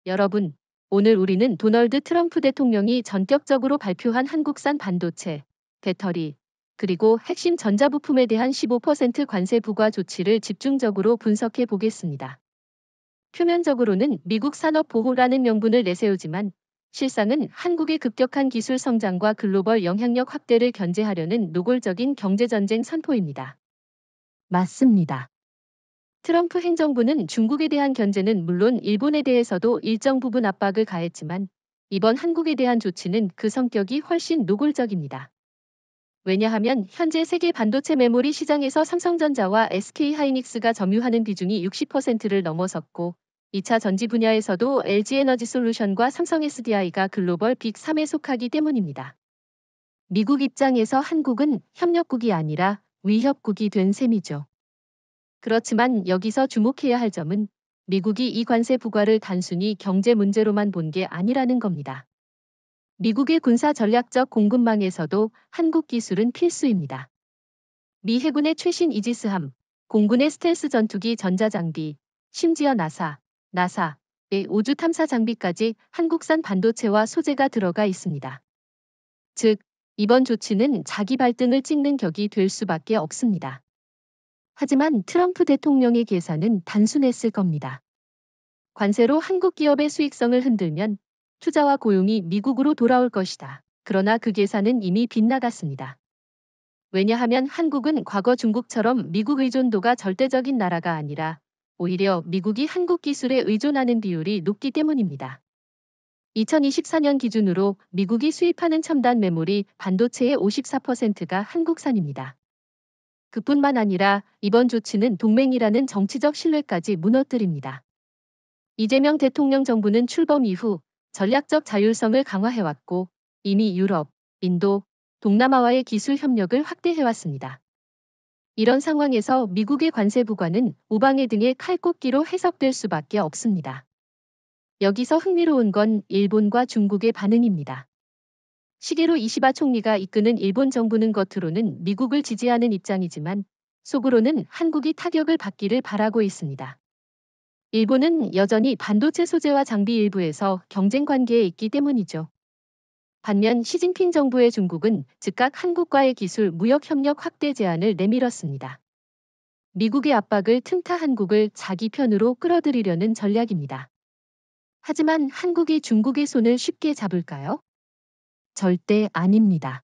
여러분, 오늘 우리는 도널드 트럼프 대통령이 전격적으로 발표한 한국산 반도체, 배터리, 그리고 핵심 전자부품에 대한 15% 관세 부과 조치를 집중적으로 분석해 보겠습니다. 표면적으로는 미국 산업 보호라는 명분을 내세우지만 실상은 한국의 급격한 기술 성장과 글로벌 영향력 확대를 견제하려는 노골적인 경제전쟁 선포입니다. 맞습니다. 트럼프 행정부는 중국에 대한 견제는 물론 일본에 대해서도 일정 부분 압박을 가했지만 이번 한국에 대한 조치는 그 성격이 훨씬 노골적입니다. 왜냐하면 현재 세계 반도체 메모리 시장에서 삼성전자와 SK하이닉스가 점유하는 비중이 60%를 넘어섰고 2차 전지 분야에서도 LG에너지솔루션과 삼성 SDI가 글로벌 빅3에 속하기 때문입니다. 미국 입장에서 한국은 협력국이 아니라 위협국이 된 셈이죠. 그렇지만 여기서 주목해야 할 점은 미국이 이 관세 부과를 단순히 경제 문제로만 본 게 아니라는 겁니다. 미국의 군사 전략적 공급망에서도 한국 기술은 필수입니다. 미 해군의 최신 이지스함, 공군의 스텔스 전투기 전자장비, 심지어 나사의 우주 탐사 장비까지 한국산 반도체와 소재가 들어가 있습니다. 즉, 이번 조치는 자기 발등을 찍는 격이 될 수밖에 없습니다. 하지만 트럼프 대통령의 계산은 단순했을 겁니다. 관세로 한국 기업의 수익성을 흔들면 투자와 고용이 미국으로 돌아올 것이다. 그러나 그 계산은 이미 빗나갔습니다. 왜냐하면 한국은 과거 중국처럼 미국 의존도가 절대적인 나라가 아니라 오히려 미국이 한국 기술에 의존하는 비율이 높기 때문입니다. 2024년 기준으로 미국이 수입하는 첨단 메모리 반도체의 54%가 한국산입니다. 그뿐만 아니라 이번 조치는 동맹이라는 정치적 신뢰까지 무너뜨립니다. 이재명 대통령 정부는 출범 이후 전략적 자율성을 강화해왔고 이미 유럽, 인도, 동남아와의 기술 협력을 확대해왔습니다. 이런 상황에서 미국의 관세 부과는 우방해 등의 칼꽂기로 해석될 수밖에 없습니다. 여기서 흥미로운 건 일본과 중국의 반응입니다. 시게로 이시바 총리가 이끄는 일본 정부는 겉으로는 미국을 지지하는 입장이지만 속으로는 한국이 타격을 받기를 바라고 있습니다. 일본은 여전히 반도체 소재와 장비 일부에서 경쟁 관계에 있기 때문이죠. 반면 시진핑 정부의 중국은 즉각 한국과의 기술 무역 협력 확대 제안을 내밀었습니다. 미국의 압박을 틈타 한국을 자기 편으로 끌어들이려는 전략입니다. 하지만 한국이 중국의 손을 쉽게 잡을까요? 절대 아닙니다.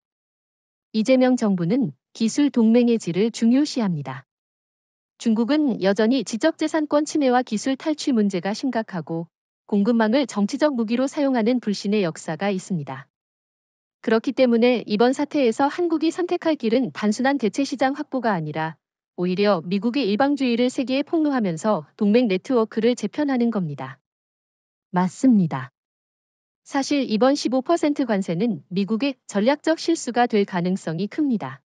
이재명 정부는 기술 동맹의 질을 중요시합니다. 중국은 여전히 지적재산권 침해와 기술 탈취 문제가 심각하고 공급망을 정치적 무기로 사용하는 불신의 역사가 있습니다. 그렇기 때문에 이번 사태에서 한국이 선택할 길은 단순한 대체 시장 확보가 아니라 오히려 미국의 일방주의를 세계에 폭로하면서 동맹 네트워크를 재편하는 겁니다. 맞습니다. 사실 이번 15% 관세는 미국의 전략적 실수가 될 가능성이 큽니다.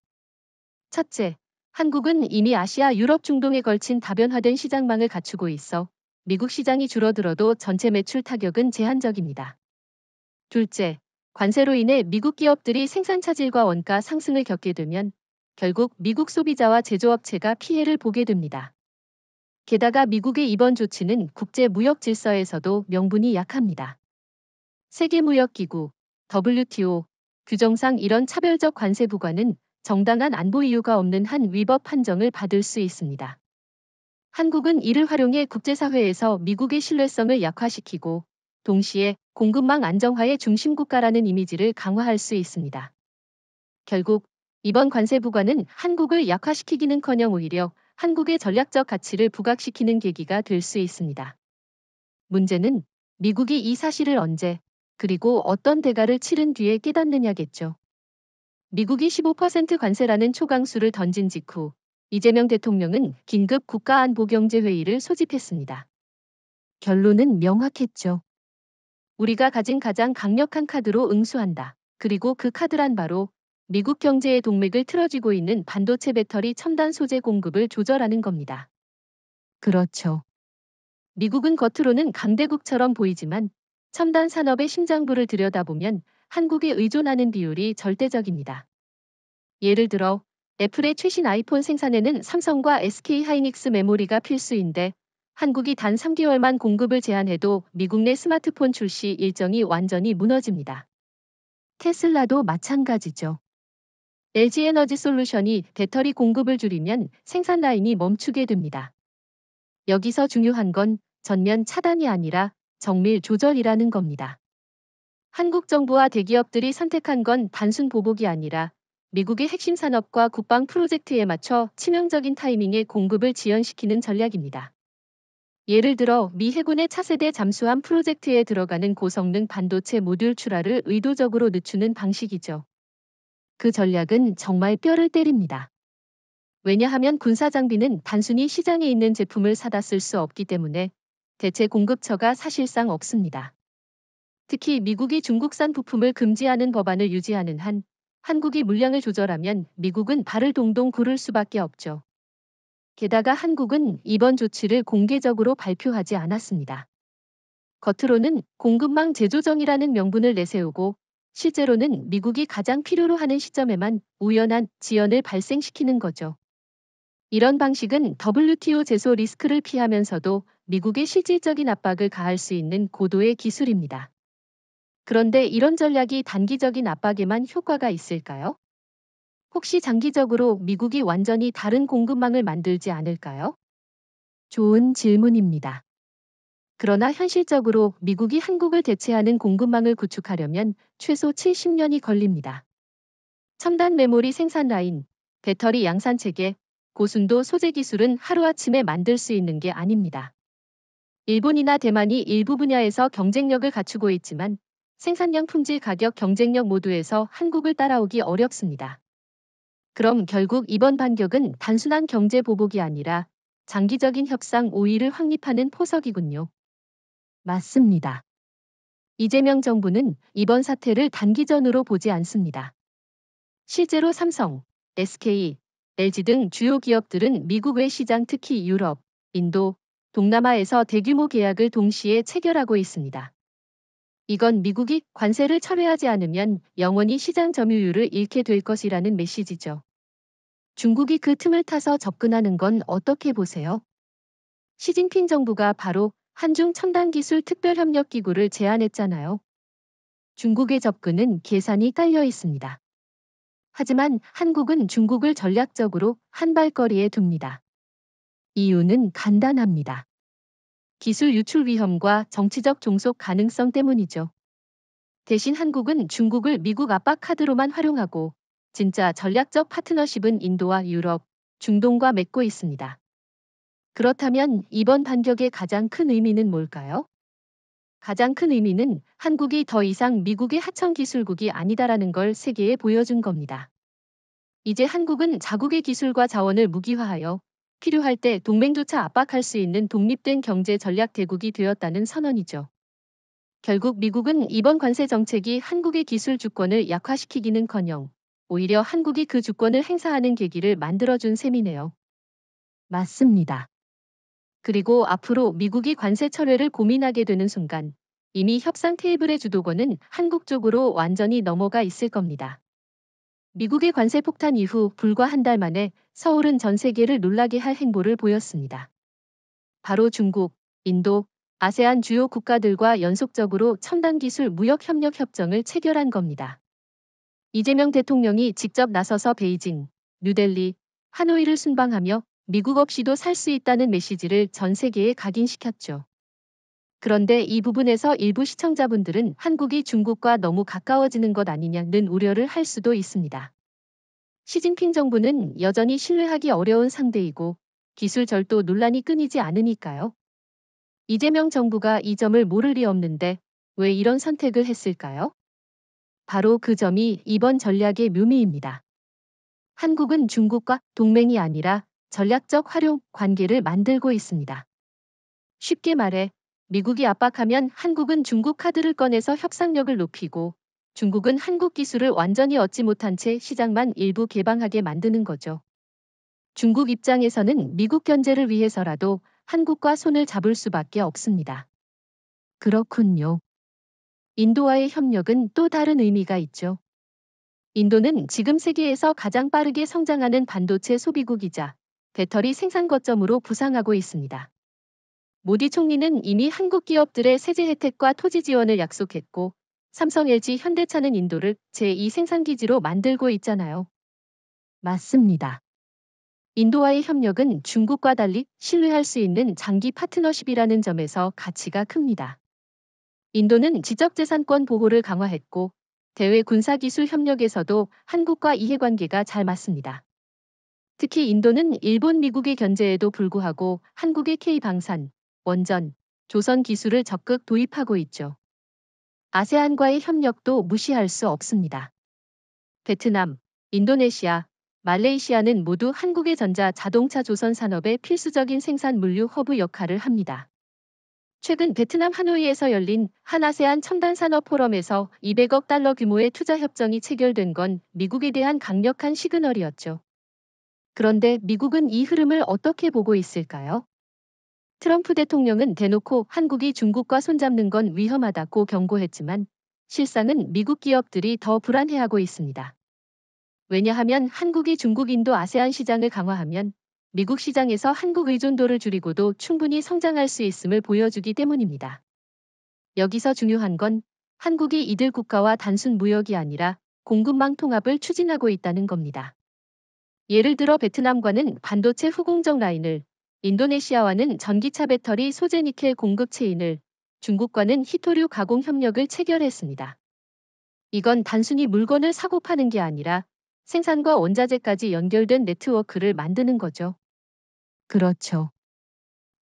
첫째, 한국은 이미 아시아, 유럽, 중동에 걸친 다변화된 시장망을 갖추고 있어 미국 시장이 줄어들어도 전체 매출 타격은 제한적입니다. 둘째, 관세로 인해 미국 기업들이 생산 차질과 원가 상승을 겪게 되면 결국 미국 소비자와 제조업체가 피해를 보게 됩니다. 게다가 미국의 이번 조치는 국제 무역 질서에서도 명분이 약합니다. 세계무역기구, WTO, 규정상 이런 차별적 관세 부과는 정당한 안보 이유가 없는 한 위법 판정을 받을 수 있습니다. 한국은 이를 활용해 국제사회에서 미국의 신뢰성을 약화시키고 동시에 공급망 안정화의 중심 국가라는 이미지를 강화할 수 있습니다. 결국 이번 관세 부과는 한국을 약화시키기는커녕 오히려 한국의 전략적 가치를 부각시키는 계기가 될 수 있습니다. 문제는 미국이 이 사실을 언제 그리고 어떤 대가를 치른 뒤에 깨닫느냐겠죠. 미국이 15% 관세라는 초강수를 던진 직후 이재명 대통령은 긴급 국가안보경제회의를 소집했습니다. 결론은 명확했죠. 우리가 가진 가장 강력한 카드로 응수한다. 그리고 그 카드란 바로 미국 경제의 동맥을 틀어쥐고 있는 반도체 배터리 첨단 소재 공급을 조절하는 겁니다. 그렇죠. 미국은 겉으로는 강대국처럼 보이지만 첨단 산업의 심장부를 들여다보면 한국에 의존하는 비율이 절대적입니다. 예를 들어 애플의 최신 아이폰 생산에는 삼성과 SK하이닉스 메모리가 필수인데 한국이 단 3개월만 공급을 제한해도 미국 내 스마트폰 출시 일정이 완전히 무너집니다. 테슬라도 마찬가지죠. LG에너지솔루션이 배터리 공급을 줄이면 생산 라인이 멈추게 됩니다. 여기서 중요한 건 전면 차단이 아니라 정밀 조절이라는 겁니다. 한국 정부와 대기업들이 선택한 건 단순 보복이 아니라 미국의 핵심 산업과 국방 프로젝트에 맞춰 치명적인 타이밍에 공급을 지연시키는 전략입니다. 예를 들어 미 해군의 차세대 잠수함 프로젝트에 들어가는 고성능 반도체 모듈 출하를 의도적으로 늦추는 방식이죠. 그 전략은 정말 뼈를 때립니다. 왜냐하면 군사 장비는 단순히 시장에 있는 제품을 사다 쓸 수 없기 때문에 대체 공급처가 사실상 없습니다. 특히 미국이 중국산 부품을 금지하는 법안을 유지하는 한 한국이 물량을 조절하면 미국은 발을 동동 구를 수밖에 없죠. 게다가 한국은 이번 조치를 공개적으로 발표하지 않았습니다. 겉으로는 공급망 재조정이라는 명분을 내세우고 실제로는 미국이 가장 필요로 하는 시점에만 우연한 지연을 발생시키는 거죠. 이런 방식은 WTO 제소 리스크를 피하면서도 미국의 실질적인 압박을 가할 수 있는 고도의 기술입니다. 그런데 이런 전략이 단기적인 압박에만 효과가 있을까요? 혹시 장기적으로 미국이 완전히 다른 공급망을 만들지 않을까요? 좋은 질문입니다. 그러나 현실적으로 미국이 한국을 대체하는 공급망을 구축하려면 최소 70년이 걸립니다. 첨단 메모리 생산 라인, 배터리 양산 체계, 고순도 소재 기술은 하루아침에 만들 수 있는 게 아닙니다. 일본이나 대만이 일부 분야에서 경쟁력을 갖추고 있지만 생산량 품질 가격 경쟁력 모두에서 한국을 따라오기 어렵습니다. 그럼 결국 이번 반격은 단순한 경제 보복이 아니라 장기적인 협상 오의를 확립하는 포석이군요. 맞습니다. 이재명 정부는 이번 사태를 단기전으로 보지 않습니다. 실제로 삼성, SK, LG 등 주요 기업들은 미국 외 시장 특히 유럽, 인도, 동남아에서 대규모 계약을 동시에 체결하고 있습니다. 이건 미국이 관세를 철회하지 않으면 영원히 시장 점유율을 잃게 될 것이라는 메시지죠. 중국이 그 틈을 타서 접근하는 건 어떻게 보세요? 시진핑 정부가 바로 한중 첨단기술 특별협력기구를 제안했잖아요. 중국의 접근은 계산이 깔려 있습니다. 하지만 한국은 중국을 전략적으로 한발거리에 둡니다. 이유는 간단합니다. 기술 유출 위험과 정치적 종속 가능성 때문이죠. 대신 한국은 중국을 미국 압박 카드로만 활용하고 진짜 전략적 파트너십은 인도와 유럽, 중동과 맺고 있습니다. 그렇다면 이번 반격의 가장 큰 의미는 뭘까요? 가장 큰 의미는 한국이 더 이상 미국의 하청 기술국이 아니다라는 걸 세계에 보여준 겁니다. 이제 한국은 자국의 기술과 자원을 무기화하여 필요할 때 동맹조차 압박할 수 있는 독립된 경제 전략 대국이 되었다는 선언이죠. 결국 미국은 이번 관세 정책이 한국의 기술 주권을 약화시키기는커녕 오히려 한국이 그 주권을 행사하는 계기를 만들어준 셈이네요. 맞습니다. 그리고 앞으로 미국이 관세 철회를 고민하게 되는 순간 이미 협상 테이블의 주도권은 한국 쪽으로 완전히 넘어가 있을 겁니다. 미국의 관세 폭탄 이후 불과 한 달 만에 서울은 전 세계를 놀라게 할 행보를 보였습니다. 바로 중국, 인도, 아세안 주요 국가들과 연속적으로 첨단기술 무역협력 협정을 체결한 겁니다. 이재명 대통령이 직접 나서서 베이징, 뉴델리, 하노이를 순방하며 미국 없이도 살 수 있다는 메시지를 전 세계에 각인시켰죠. 그런데 이 부분에서 일부 시청자분들은 한국이 중국과 너무 가까워지는 것 아니냐는 우려를 할 수도 있습니다. 시진핑 정부는 여전히 신뢰하기 어려운 상대이고 기술 절도 논란이 끊이지 않으니까요. 이재명 정부가 이 점을 모를 리 없는데 왜 이런 선택을 했을까요? 바로 그 점이 이번 전략의 묘미입니다. 한국은 중국과 동맹이 아니라 전략적 활용 관계를 만들고 있습니다. 쉽게 말해 미국이 압박하면 한국은 중국 카드를 꺼내서 협상력을 높이고 중국은 한국 기술을 완전히 얻지 못한 채 시장만 일부 개방하게 만드는 거죠. 중국 입장에서는 미국 견제를 위해서라도 한국과 손을 잡을 수밖에 없습니다. 그렇군요. 인도와의 협력은 또 다른 의미가 있죠. 인도는 지금 세계에서 가장 빠르게 성장하는 반도체 소비국이자 배터리 생산 거점으로 부상하고 있습니다. 모디 총리는 이미 한국 기업들의 세제 혜택과 토지 지원을 약속했고 삼성, LG, 현대차는 인도를 제2 생산기지로 만들고 있잖아요. 맞습니다. 인도와의 협력은 중국과 달리 신뢰할 수 있는 장기 파트너십이라는 점에서 가치가 큽니다. 인도는 지적재산권 보호를 강화했고 대외 군사기술 협력에서도 한국과 이해관계가 잘 맞습니다. 특히 인도는 일본, 미국의 견제에도 불구하고 한국의 K방산, 원전, 조선 기술을 적극 도입하고 있죠. 아세안과의 협력도 무시할 수 없습니다. 베트남, 인도네시아, 말레이시아는 모두 한국의 전자, 자동차, 조선 산업의 필수적인 생산 물류 허브 역할을 합니다. 최근 베트남 하노이에서 열린 한아세안 첨단산업 포럼에서 200억 달러 규모의 투자 협정이 체결된 건 미국에 대한 강력한 시그널이었죠. 그런데 미국은 이 흐름을 어떻게 보고 있을까요? 트럼프 대통령은 대놓고 한국이 중국과 손잡는 건 위험하다고 경고했지만 실상은 미국 기업들이 더 불안해하고 있습니다. 왜냐하면 한국이 중국, 인도, 아세안 시장을 강화하면 미국 시장에서 한국 의존도를 줄이고도 충분히 성장할 수 있음을 보여주기 때문입니다. 여기서 중요한 건 한국이 이들 국가와 단순 무역이 아니라 공급망 통합을 추진하고 있다는 겁니다. 예를 들어 베트남과는 반도체 후공정 라인을, 인도네시아와는 전기차 배터리 소재 니켈 공급 체인을, 중국과는 히토류 가공 협력을 체결했습니다. 이건 단순히 물건을 사고 파는 게 아니라 생산과 원자재까지 연결된 네트워크를 만드는 거죠. 그렇죠.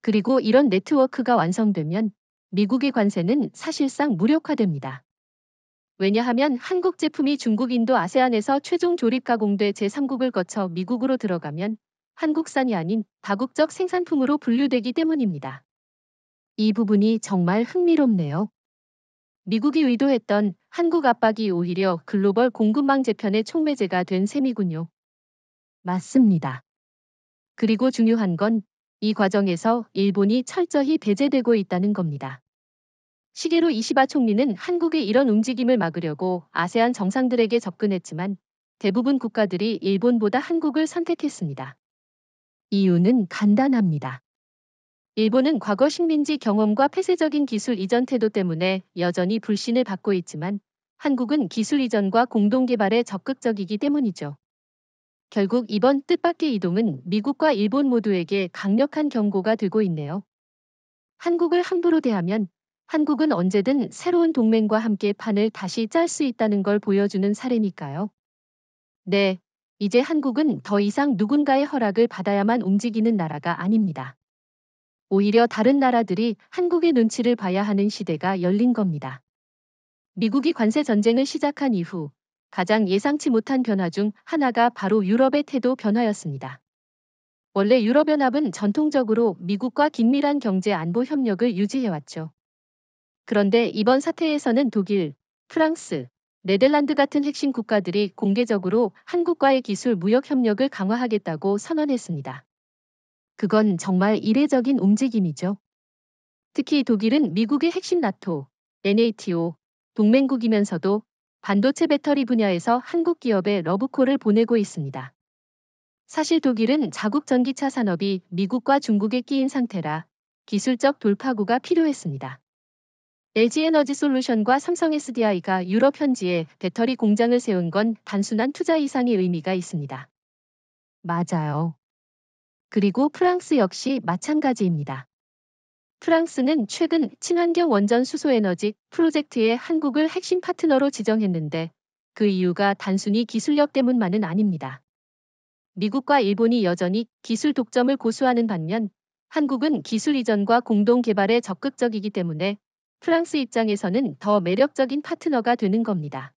그리고 이런 네트워크가 완성되면 미국의 관세는 사실상 무력화됩니다. 왜냐하면 한국 제품이 중국, 인도, 아세안에서 최종 조립 가공돼 제3국을 거쳐 미국으로 들어가면 한국산이 아닌 다국적 생산품으로 분류되기 때문입니다. 이 부분이 정말 흥미롭네요. 미국이 의도했던 한국 압박이 오히려 글로벌 공급망 재편의 촉매제가 된 셈이군요. 맞습니다. 그리고 중요한 건 이 과정에서 일본이 철저히 배제되고 있다는 겁니다. 시게루 이시바 총리는 한국의 이런 움직임을 막으려고 아세안 정상들에게 접근했지만 대부분 국가들이 일본보다 한국을 선택했습니다. 이유는 간단합니다. 일본은 과거 식민지 경험과 폐쇄적인 기술 이전 태도 때문에 여전히 불신을 받고 있지만 한국은 기술 이전과 공동 개발에 적극적이기 때문이죠. 결국 이번 뜻밖의 이동은 미국과 일본 모두에게 강력한 경고가 되고 있네요. 한국을 함부로 대하면 한국은 언제든 새로운 동맹과 함께 판을 다시 짤 수 있다는 걸 보여주는 사례니까요. 네, 이제 한국은 더 이상 누군가의 허락을 받아야만 움직이는 나라가 아닙니다. 오히려 다른 나라들이 한국의 눈치를 봐야 하는 시대가 열린 겁니다. 미국이 관세 전쟁을 시작한 이후 가장 예상치 못한 변화 중 하나가 바로 유럽의 태도 변화였습니다. 원래 유럽연합은 전통적으로 미국과 긴밀한 경제 안보 협력을 유지해왔죠. 그런데 이번 사태에서는 독일, 프랑스, 네덜란드 같은 핵심 국가들이 공개적으로 한국과의 기술 무역 협력을 강화하겠다고 선언했습니다. 그건 정말 이례적인 움직임이죠. 특히 독일은 미국의 핵심 나토, NATO, 동맹국이면서도 반도체 배터리 분야에서 한국 기업에 러브콜을 보내고 있습니다. 사실 독일은 자국 전기차 산업이 미국과 중국에 끼인 상태라 기술적 돌파구가 필요했습니다. LG에너지솔루션과 삼성 SDI가 유럽 현지에 배터리 공장을 세운 건 단순한 투자 이상의 의미가 있습니다. 맞아요. 그리고 프랑스 역시 마찬가지입니다. 프랑스는 최근 친환경 원전 수소에너지 프로젝트에 한국을 핵심 파트너로 지정했는데 그 이유가 단순히 기술력 때문만은 아닙니다. 미국과 일본이 여전히 기술 독점을 고수하는 반면 한국은 기술 이전과 공동 개발에 적극적이기 때문에 프랑스 입장에서는 더 매력적인 파트너가 되는 겁니다.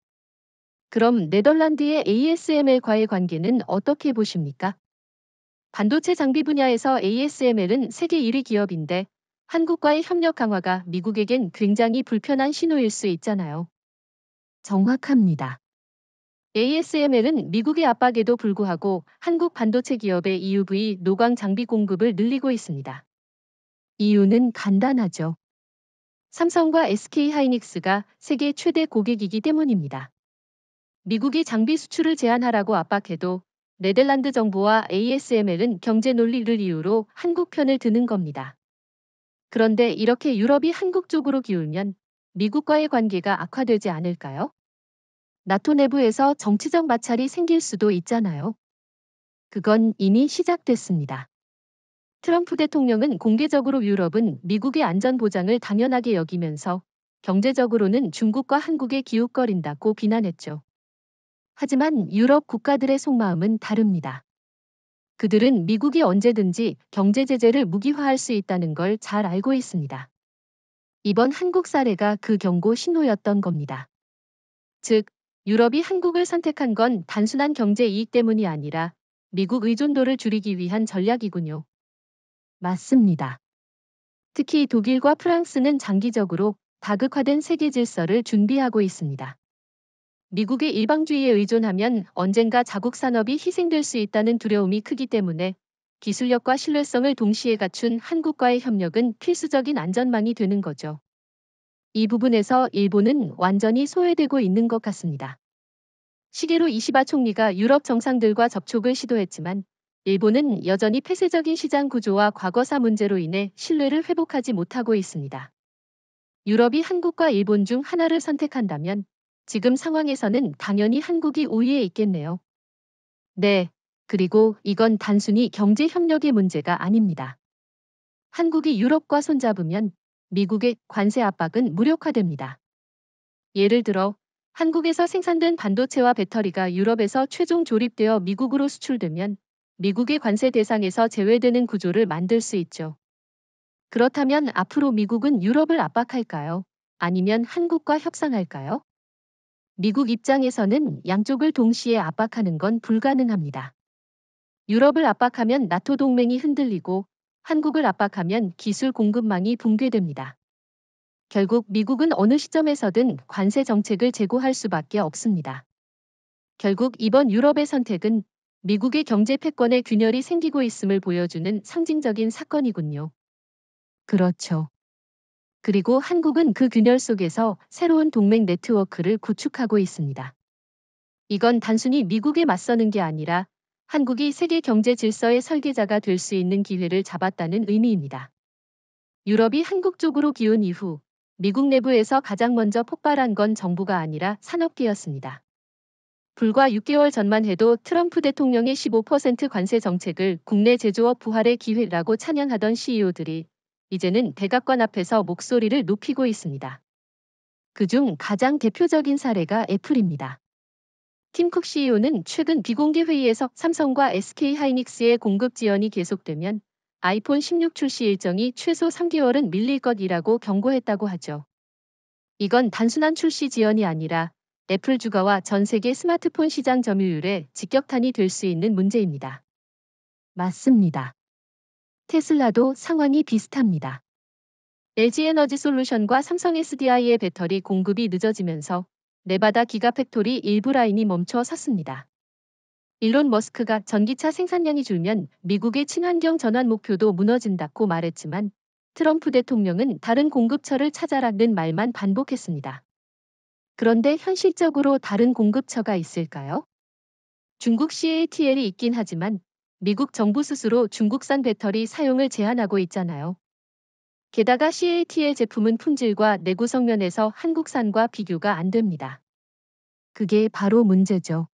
그럼 네덜란드의 ASML과의 관계는 어떻게 보십니까? 반도체 장비 분야에서 ASML은 세계 1위 기업인데 한국과의 협력 강화가 미국에겐 굉장히 불편한 신호일 수 있잖아요. 정확합니다. ASML은 미국의 압박에도 불구하고 한국 반도체 기업의 EUV 노광 장비 공급을 늘리고 있습니다. 이유는 간단하죠. 삼성과 SK하이닉스가 세계 최대 고객이기 때문입니다. 미국이 장비 수출을 제한하라고 압박해도 네덜란드 정부와 ASML은 경제 논리를 이유로 한국 편을 드는 겁니다. 그런데 이렇게 유럽이 한국 쪽으로 기울면 미국과의 관계가 악화되지 않을까요? 나토 내부에서 정치적 마찰이 생길 수도 있잖아요. 그건 이미 시작됐습니다. 트럼프 대통령은 공개적으로 유럽은 미국의 안전 보장을 당연하게 여기면서 경제적으로는 중국과 한국에 기웃거린다고 비난했죠. 하지만 유럽 국가들의 속마음은 다릅니다. 그들은 미국이 언제든지 경제 제재를 무기화할 수 있다는 걸 잘 알고 있습니다. 이번 한국 사례가 그 경고 신호였던 겁니다. 즉, 유럽이 한국을 선택한 건 단순한 경제 이익 때문이 아니라 미국 의존도를 줄이기 위한 전략이군요. 맞습니다. 특히 독일과 프랑스는 장기적으로 다극화된 세계 질서를 준비하고 있습니다. 미국의 일방주의에 의존하면 언젠가 자국 산업이 희생될 수 있다는 두려움이 크기 때문에 기술력과 신뢰성을 동시에 갖춘 한국과의 협력은 필수적인 안전망이 되는 거죠. 이 부분에서 일본은 완전히 소외되고 있는 것 같습니다. 시게루 이시바 총리가 유럽 정상들과 접촉을 시도했지만 일본은 여전히 폐쇄적인 시장 구조와 과거사 문제로 인해 신뢰를 회복하지 못하고 있습니다. 유럽이 한국과 일본 중 하나를 선택한다면 지금 상황에서는 당연히 한국이 우위에 있겠네요. 네, 그리고 이건 단순히 경제 협력의 문제가 아닙니다. 한국이 유럽과 손잡으면 미국의 관세 압박은 무력화됩니다. 예를 들어 한국에서 생산된 반도체와 배터리가 유럽에서 최종 조립되어 미국으로 수출되면 미국의 관세 대상에서 제외되는 구조를 만들 수 있죠. 그렇다면 앞으로 미국은 유럽을 압박할까요? 아니면 한국과 협상할까요? 미국 입장에서는 양쪽을 동시에 압박하는 건 불가능합니다. 유럽을 압박하면 나토 동맹이 흔들리고 한국을 압박하면 기술 공급망이 붕괴됩니다. 결국 미국은 어느 시점에서든 관세 정책을 제고할 수밖에 없습니다. 결국 이번 유럽의 선택은 미국의 경제 패권에 균열이 생기고 있음을 보여주는 상징적인 사건이군요. 그렇죠. 그리고 한국은 그 균열 속에서 새로운 동맹 네트워크를 구축하고 있습니다. 이건 단순히 미국에 맞서는 게 아니라 한국이 세계 경제 질서의 설계자가 될 수 있는 기회를 잡았다는 의미입니다. 유럽이 한국 쪽으로 기운 이후 미국 내부에서 가장 먼저 폭발한 건 정부가 아니라 산업계였습니다. 불과 6개월 전만 해도 트럼프 대통령의 15% 관세 정책을 국내 제조업 부활의 기회라고 찬양하던 CEO들이 이제는 백악관 앞에서 목소리를 높이고 있습니다. 그중 가장 대표적인 사례가 애플입니다. 팀 쿡 CEO는 최근 비공개 회의에서 삼성과 SK하이닉스의 공급 지연이 계속되면 아이폰 16 출시 일정이 최소 3개월은 밀릴 것이라고 경고했다고 하죠. 이건 단순한 출시 지연이 아니라 애플 주가와 전 세계 스마트폰 시장 점유율에 직격탄이 될 수 있는 문제입니다. 맞습니다. 테슬라도 상황이 비슷합니다. LG에너지솔루션과 삼성 SDI의 배터리 공급이 늦어지면서 네바다 기가팩토리 일부 라인이 멈춰 섰습니다. 일론 머스크가 전기차 생산량이 줄면 미국의 친환경 전환 목표도 무너진다고 말했지만 트럼프 대통령은 다른 공급처를 찾아라는 말만 반복했습니다. 그런데 현실적으로 다른 공급처가 있을까요? 중국 CATL이 있긴 하지만 미국 정부 스스로 중국산 배터리 사용을 제한하고 있잖아요. 게다가 CATL 제품은 품질과 내구성 면에서 한국산과 비교가 안 됩니다. 그게 바로 문제죠.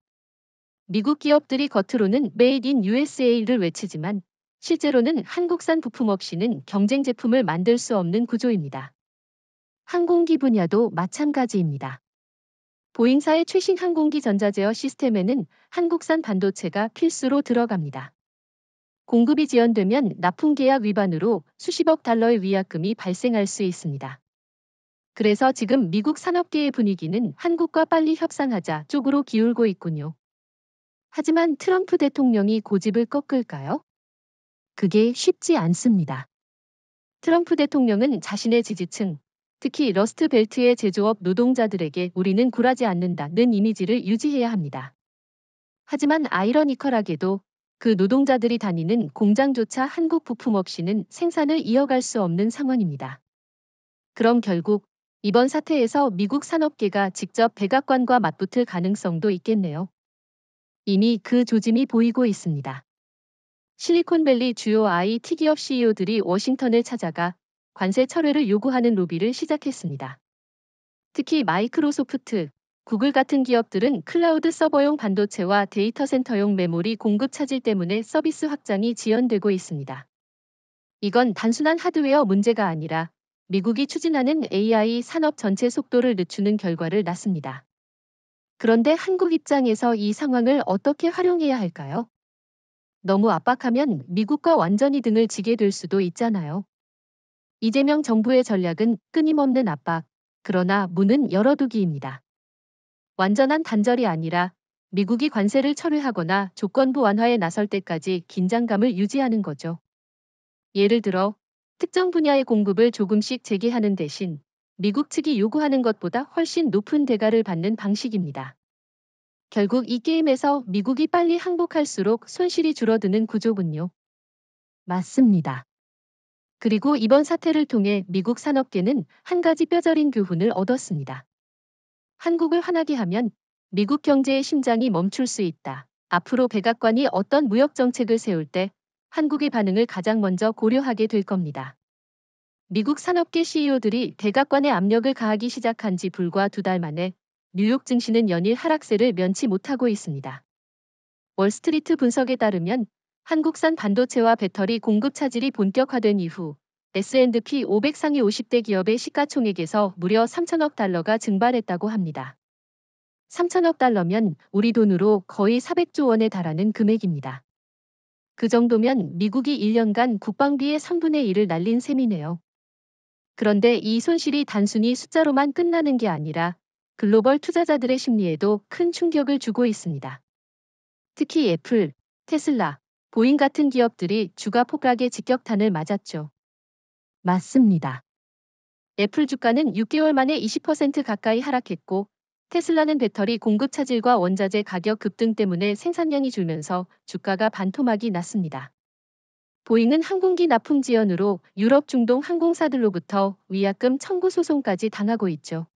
미국 기업들이 겉으로는 Made in USA를 외치지만 실제로는 한국산 부품 없이는 경쟁 제품을 만들 수 없는 구조입니다. 항공기 분야도 마찬가지입니다. 보잉사의 최신 항공기 전자제어 시스템에는 한국산 반도체가 필수로 들어갑니다. 공급이 지연되면 납품 계약 위반으로 수십억 달러의 위약금이 발생할 수 있습니다. 그래서 지금 미국 산업계의 분위기는 한국과 빨리 협상하자 쪽으로 기울고 있군요. 하지만 트럼프 대통령이 고집을 꺾을까요? 그게 쉽지 않습니다. 트럼프 대통령은 자신의 지지층, 특히 러스트벨트의 제조업 노동자들에게 우리는 굴하지 않는다는 이미지를 유지해야 합니다. 하지만 아이러니컬하게도 그 노동자들이 다니는 공장조차 한국 부품 없이는 생산을 이어갈 수 없는 상황입니다. 그럼 결국 이번 사태에서 미국 산업계가 직접 백악관과 맞붙을 가능성도 있겠네요. 이미 그 조짐이 보이고 있습니다. 실리콘밸리 주요 IT 기업 CEO들이 워싱턴을 찾아가 관세 철회를 요구하는 로비를 시작했습니다. 특히 마이크로소프트, 구글 같은 기업들은 클라우드 서버용 반도체와 데이터 센터용 메모리 공급 차질 때문에 서비스 확장이 지연되고 있습니다. 이건 단순한 하드웨어 문제가 아니라 미국이 추진하는 AI 산업 전체 속도를 늦추는 결과를 낳습니다. 그런데 한국 입장에서 이 상황을 어떻게 활용해야 할까요? 너무 압박하면 미국과 완전히 등을 지게 될 수도 있잖아요. 이재명 정부의 전략은 끊임없는 압박, 그러나 문은 열어두기입니다. 완전한 단절이 아니라 미국이 관세를 철회하거나 조건부 완화에 나설 때까지 긴장감을 유지하는 거죠. 예를 들어 특정 분야의 공급을 조금씩 재개하는 대신 미국 측이 요구하는 것보다 훨씬 높은 대가를 받는 방식입니다. 결국 이 게임에서 미국이 빨리 항복할수록 손실이 줄어드는 구조군요. 맞습니다. 그리고 이번 사태를 통해 미국 산업계는 한 가지 뼈저린 교훈을 얻었습니다. 한국을 화나게 하면 미국 경제의 심장이 멈출 수 있다. 앞으로 백악관이 어떤 무역 정책을 세울 때 한국의 반응을 가장 먼저 고려하게 될 겁니다. 미국 산업계 CEO들이 백악관에 압력을 가하기 시작한 지 불과 2달 만에 뉴욕 증시는 연일 하락세를 면치 못하고 있습니다. 월스트리트 분석에 따르면 한국산 반도체와 배터리 공급 차질이 본격화된 이후 S&P 500 상위 50대 기업의 시가총액에서 무려 3천억 달러가 증발했다고 합니다. 3천억 달러면 우리 돈으로 거의 400조 원에 달하는 금액입니다. 그 정도면 미국이 1년간 국방비의 3분의 1을 날린 셈이네요. 그런데 이 손실이 단순히 숫자로만 끝나는 게 아니라 글로벌 투자자들의 심리에도 큰 충격을 주고 있습니다. 특히 애플, 테슬라, 보잉 같은 기업들이 주가 폭락의 직격탄을 맞았죠. 맞습니다. 애플 주가는 6개월 만에 20% 가까이 하락했고 테슬라는 배터리 공급 차질과 원자재 가격 급등 때문에 생산량이 줄면서 주가가 반토막이 났습니다. 보잉은 항공기 납품 지연으로 유럽 중동 항공사들로부터 위약금 청구 소송까지 당하고 있죠.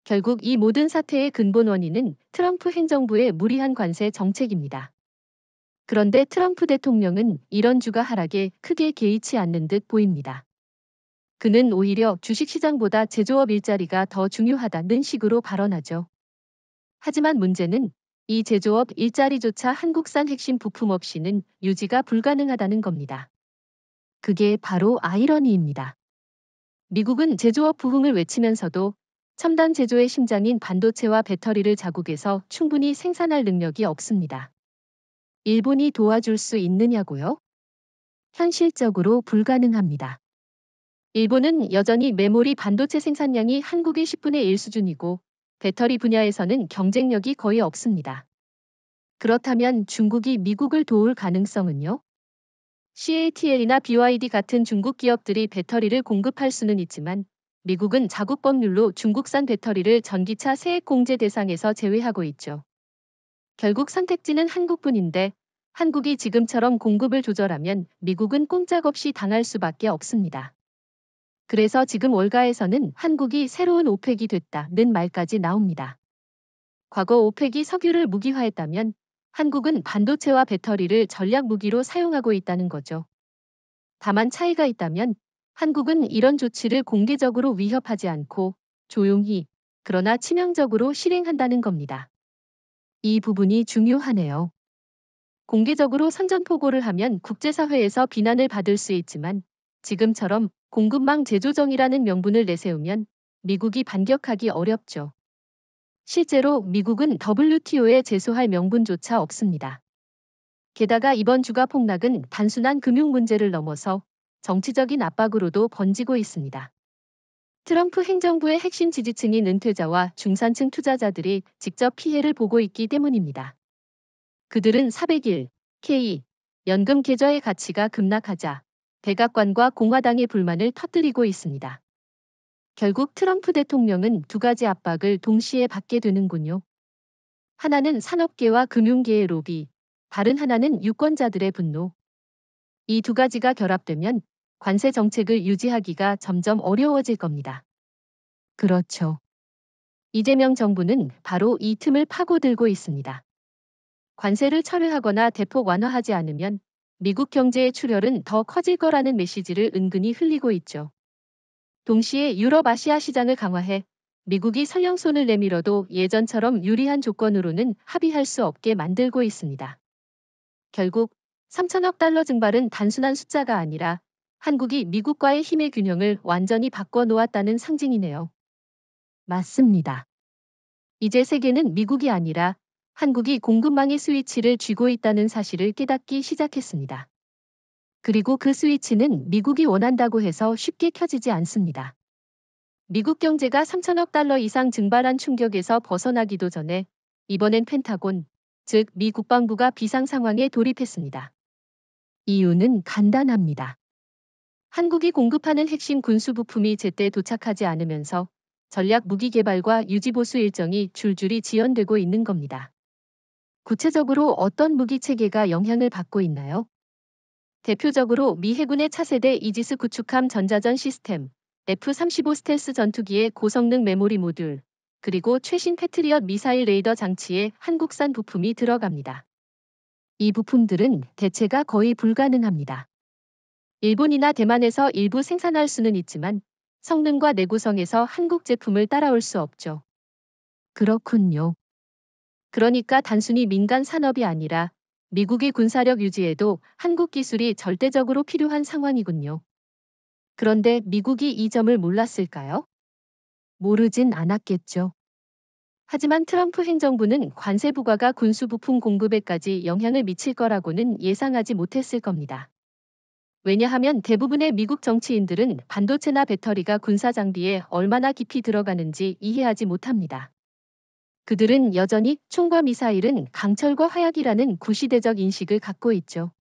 결국 이 모든 사태의 근본 원인은 트럼프 행정부의 무리한 관세 정책입니다. 그런데 트럼프 대통령은 이런 주가 하락에 크게 개의치 않는 듯 보입니다. 그는 오히려 주식시장보다 제조업 일자리가 더 중요하다는 식으로 발언하죠. 하지만 문제는 이 제조업 일자리조차 한국산 핵심 부품 없이는 유지가 불가능하다는 겁니다. 그게 바로 아이러니입니다. 미국은 제조업 부흥을 외치면서도 첨단 제조의 심장인 반도체와 배터리를 자국에서 충분히 생산할 능력이 없습니다. 일본이 도와줄 수 있느냐고요? 현실적으로 불가능합니다. 일본은 여전히 메모리 반도체 생산량이 한국의 10분의 1 수준이고 배터리 분야에서는 경쟁력이 거의 없습니다. 그렇다면 중국이 미국을 도울 가능성은요? CATL이나 BYD 같은 중국 기업들이 배터리를 공급할 수는 있지만 미국은 자국 법률로 중국산 배터리를 전기차 세액 공제 대상에서 제외하고 있죠. 결국 선택지는 한국뿐인데 한국이 지금처럼 공급을 조절하면 미국은 꼼짝없이 당할 수밖에 없습니다. 그래서 지금 월가에서는 한국이 새로운 오펙이 됐다는 말까지 나옵니다. 과거 오펙이 석유를 무기화했다면 한국은 반도체와 배터리를 전략 무기로 사용하고 있다는 거죠. 다만 차이가 있다면 한국은 이런 조치를 공개적으로 위협하지 않고 조용히, 그러나 치명적으로 실행한다는 겁니다. 이 부분이 중요하네요. 공개적으로 선전포고를 하면 국제사회에서 비난을 받을 수 있지만 지금처럼 공급망 재조정이라는 명분을 내세우면 미국이 반격하기 어렵죠. 실제로 미국은 WTO에 제소할 명분조차 없습니다. 게다가 이번 주가 폭락은 단순한 금융 문제를 넘어서 정치적인 압박으로도 번지고 있습니다. 트럼프 행정부의 핵심 지지층인 은퇴자와 중산층 투자자들이 직접 피해를 보고 있기 때문입니다. 그들은 400일 K 연금 계좌의 가치가 급락하자 백악관과 공화당의 불만을 터뜨리고 있습니다. 결국 트럼프 대통령은 두 가지 압박을 동시에 받게 되는군요. 하나는 산업계와 금융계의 로비, 다른 하나는 유권자들의 분노. 이 두 가지가 결합되면 관세 정책을 유지하기가 점점 어려워질 겁니다. 그렇죠. 이재명 정부는 바로 이 틈을 파고들고 있습니다. 관세를 철회하거나 대폭 완화하지 않으면 미국 경제의 출혈은 더 커질 거라는 메시지를 은근히 흘리고 있죠. 동시에 유럽 아시아 시장을 강화해 미국이 설령 손을 내밀어도 예전처럼 유리한 조건으로는 합의할 수 없게 만들고 있습니다. 결국 3천억 달러 증발은 단순한 숫자가 아니라 한국이 미국과의 힘의 균형을 완전히 바꿔놓았다는 상징이네요. 맞습니다. 이제 세계는 미국이 아니라 한국이 공급망의 스위치를 쥐고 있다는 사실을 깨닫기 시작했습니다. 그리고 그 스위치는 미국이 원한다고 해서 쉽게 켜지지 않습니다. 미국 경제가 3천억 달러 이상 증발한 충격에서 벗어나기도 전에 이번엔 펜타곤, 즉 미 국방부가 비상 상황에 돌입했습니다. 이유는 간단합니다. 한국이 공급하는 핵심 군수 부품이 제때 도착하지 않으면서 전략 무기 개발과 유지 보수 일정이 줄줄이 지연되고 있는 겁니다. 구체적으로 어떤 무기 체계가 영향을 받고 있나요? 대표적으로 미 해군의 차세대 이지스 구축함 전자전 시스템, F-35 스텔스 전투기의 고성능 메모리 모듈, 그리고 최신 패트리엇 미사일 레이더 장치에 한국산 부품이 들어갑니다. 이 부품들은 대체가 거의 불가능합니다. 일본이나 대만에서 일부 생산할 수는 있지만 성능과 내구성에서 한국 제품을 따라올 수 없죠. 그렇군요. 그러니까 단순히 민간 산업이 아니라 미국의 군사력 유지에도 한국 기술이 절대적으로 필요한 상황이군요. 그런데 미국이 이 점을 몰랐을까요? 모르진 않았겠죠. 하지만 트럼프 행정부는 관세 부과가 군수 부품 공급에까지 영향을 미칠 거라고는 예상하지 못했을 겁니다. 왜냐하면 대부분의 미국 정치인들은 반도체나 배터리가 군사 장비에 얼마나 깊이 들어가는지 이해하지 못합니다. 그들은 여전히 총과 미사일은 강철과 화약이라는 구시대적 인식을 갖고 있죠.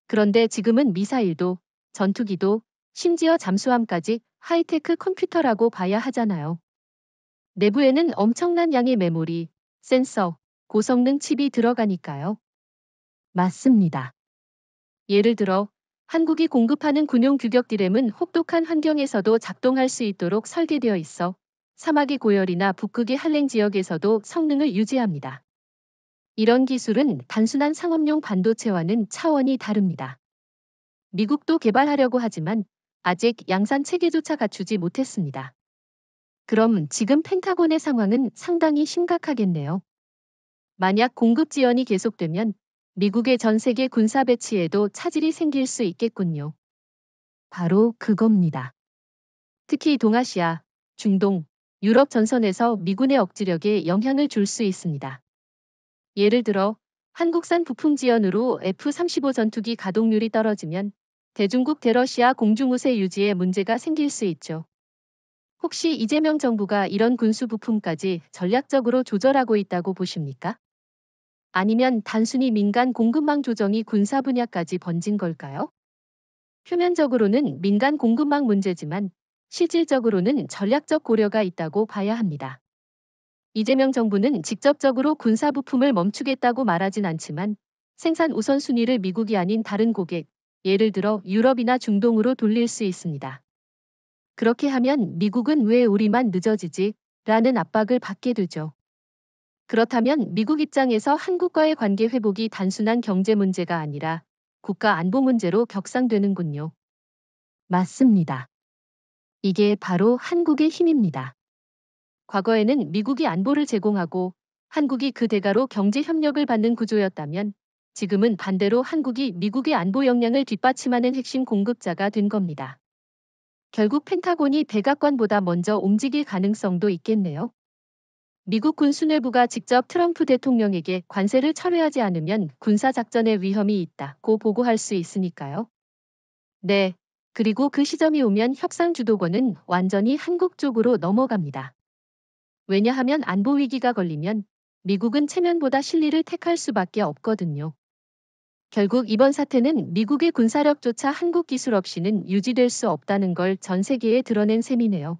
그런데 지금은 미사일도, 전투기도, 심지어 잠수함까지 하이테크 컴퓨터라고 봐야 하잖아요. 내부에는 엄청난 양의 메모리, 센서, 고성능 칩이 들어가니까요. 맞습니다. 예를 들어 한국이 공급하는 군용 규격 디램은 혹독한 환경에서도 작동할 수 있도록 설계되어 있어 사막의 고열이나 북극의 한랭 지역에서도 성능을 유지합니다. 이런 기술은 단순한 상업용 반도체와는 차원이 다릅니다. 미국도 개발하려고 하지만 아직 양산 체계조차 갖추지 못했습니다. 그럼 지금 펜타곤의 상황은 상당히 심각하겠네요. 만약 공급 지연이 계속되면 미국의 전 세계 군사 배치에도 차질이 생길 수 있겠군요. 바로 그겁니다. 특히 동아시아, 중동, 유럽 전선에서 미군의 억지력에 영향을 줄 수 있습니다. 예를 들어 한국산 부품 지연으로 F-35 전투기 가동률이 떨어지면 대중국 대러시아 공중우세 유지에 문제가 생길 수 있죠. 혹시 이재명 정부가 이런 군수 부품까지 전략적으로 조절하고 있다고 보십니까? 아니면 단순히 민간 공급망 조정이 군사 분야까지 번진 걸까요? 표면적으로는 민간 공급망 문제지만 실질적으로는 전략적 고려가 있다고 봐야 합니다. 이재명 정부는 직접적으로 군사 부품을 멈추겠다고 말하진 않지만 생산 우선순위를 미국이 아닌 다른 고객, 예를 들어 유럽이나 중동으로 돌릴 수 있습니다. 그렇게 하면 미국은 왜 우리만 늦어지지? 라는 압박을 받게 되죠. 그렇다면 미국 입장에서 한국과의 관계 회복이 단순한 경제 문제가 아니라 국가 안보 문제로 격상되는군요. 맞습니다. 이게 바로 한국의 힘입니다. 과거에는 미국이 안보를 제공하고 한국이 그 대가로 경제 협력을 받는 구조였다면 지금은 반대로 한국이 미국의 안보 역량을 뒷받침하는 핵심 공급자가 된 겁니다. 결국 펜타곤이 백악관보다 먼저 움직일 가능성도 있겠네요. 미국 군수뇌부가 직접 트럼프 대통령에게 관세를 철회하지 않으면 군사작전의 위험이 있다고 보고할 수 있으니까요. 네. 그리고 그 시점이 오면 협상 주도권은 완전히 한국 쪽으로 넘어갑니다. 왜냐하면 안보 위기가 걸리면 미국은 체면보다 실리를 택할 수밖에 없거든요. 결국 이번 사태는 미국의 군사력조차 한국 기술 없이는 유지될 수 없다는 걸 전 세계에 드러낸 셈이네요.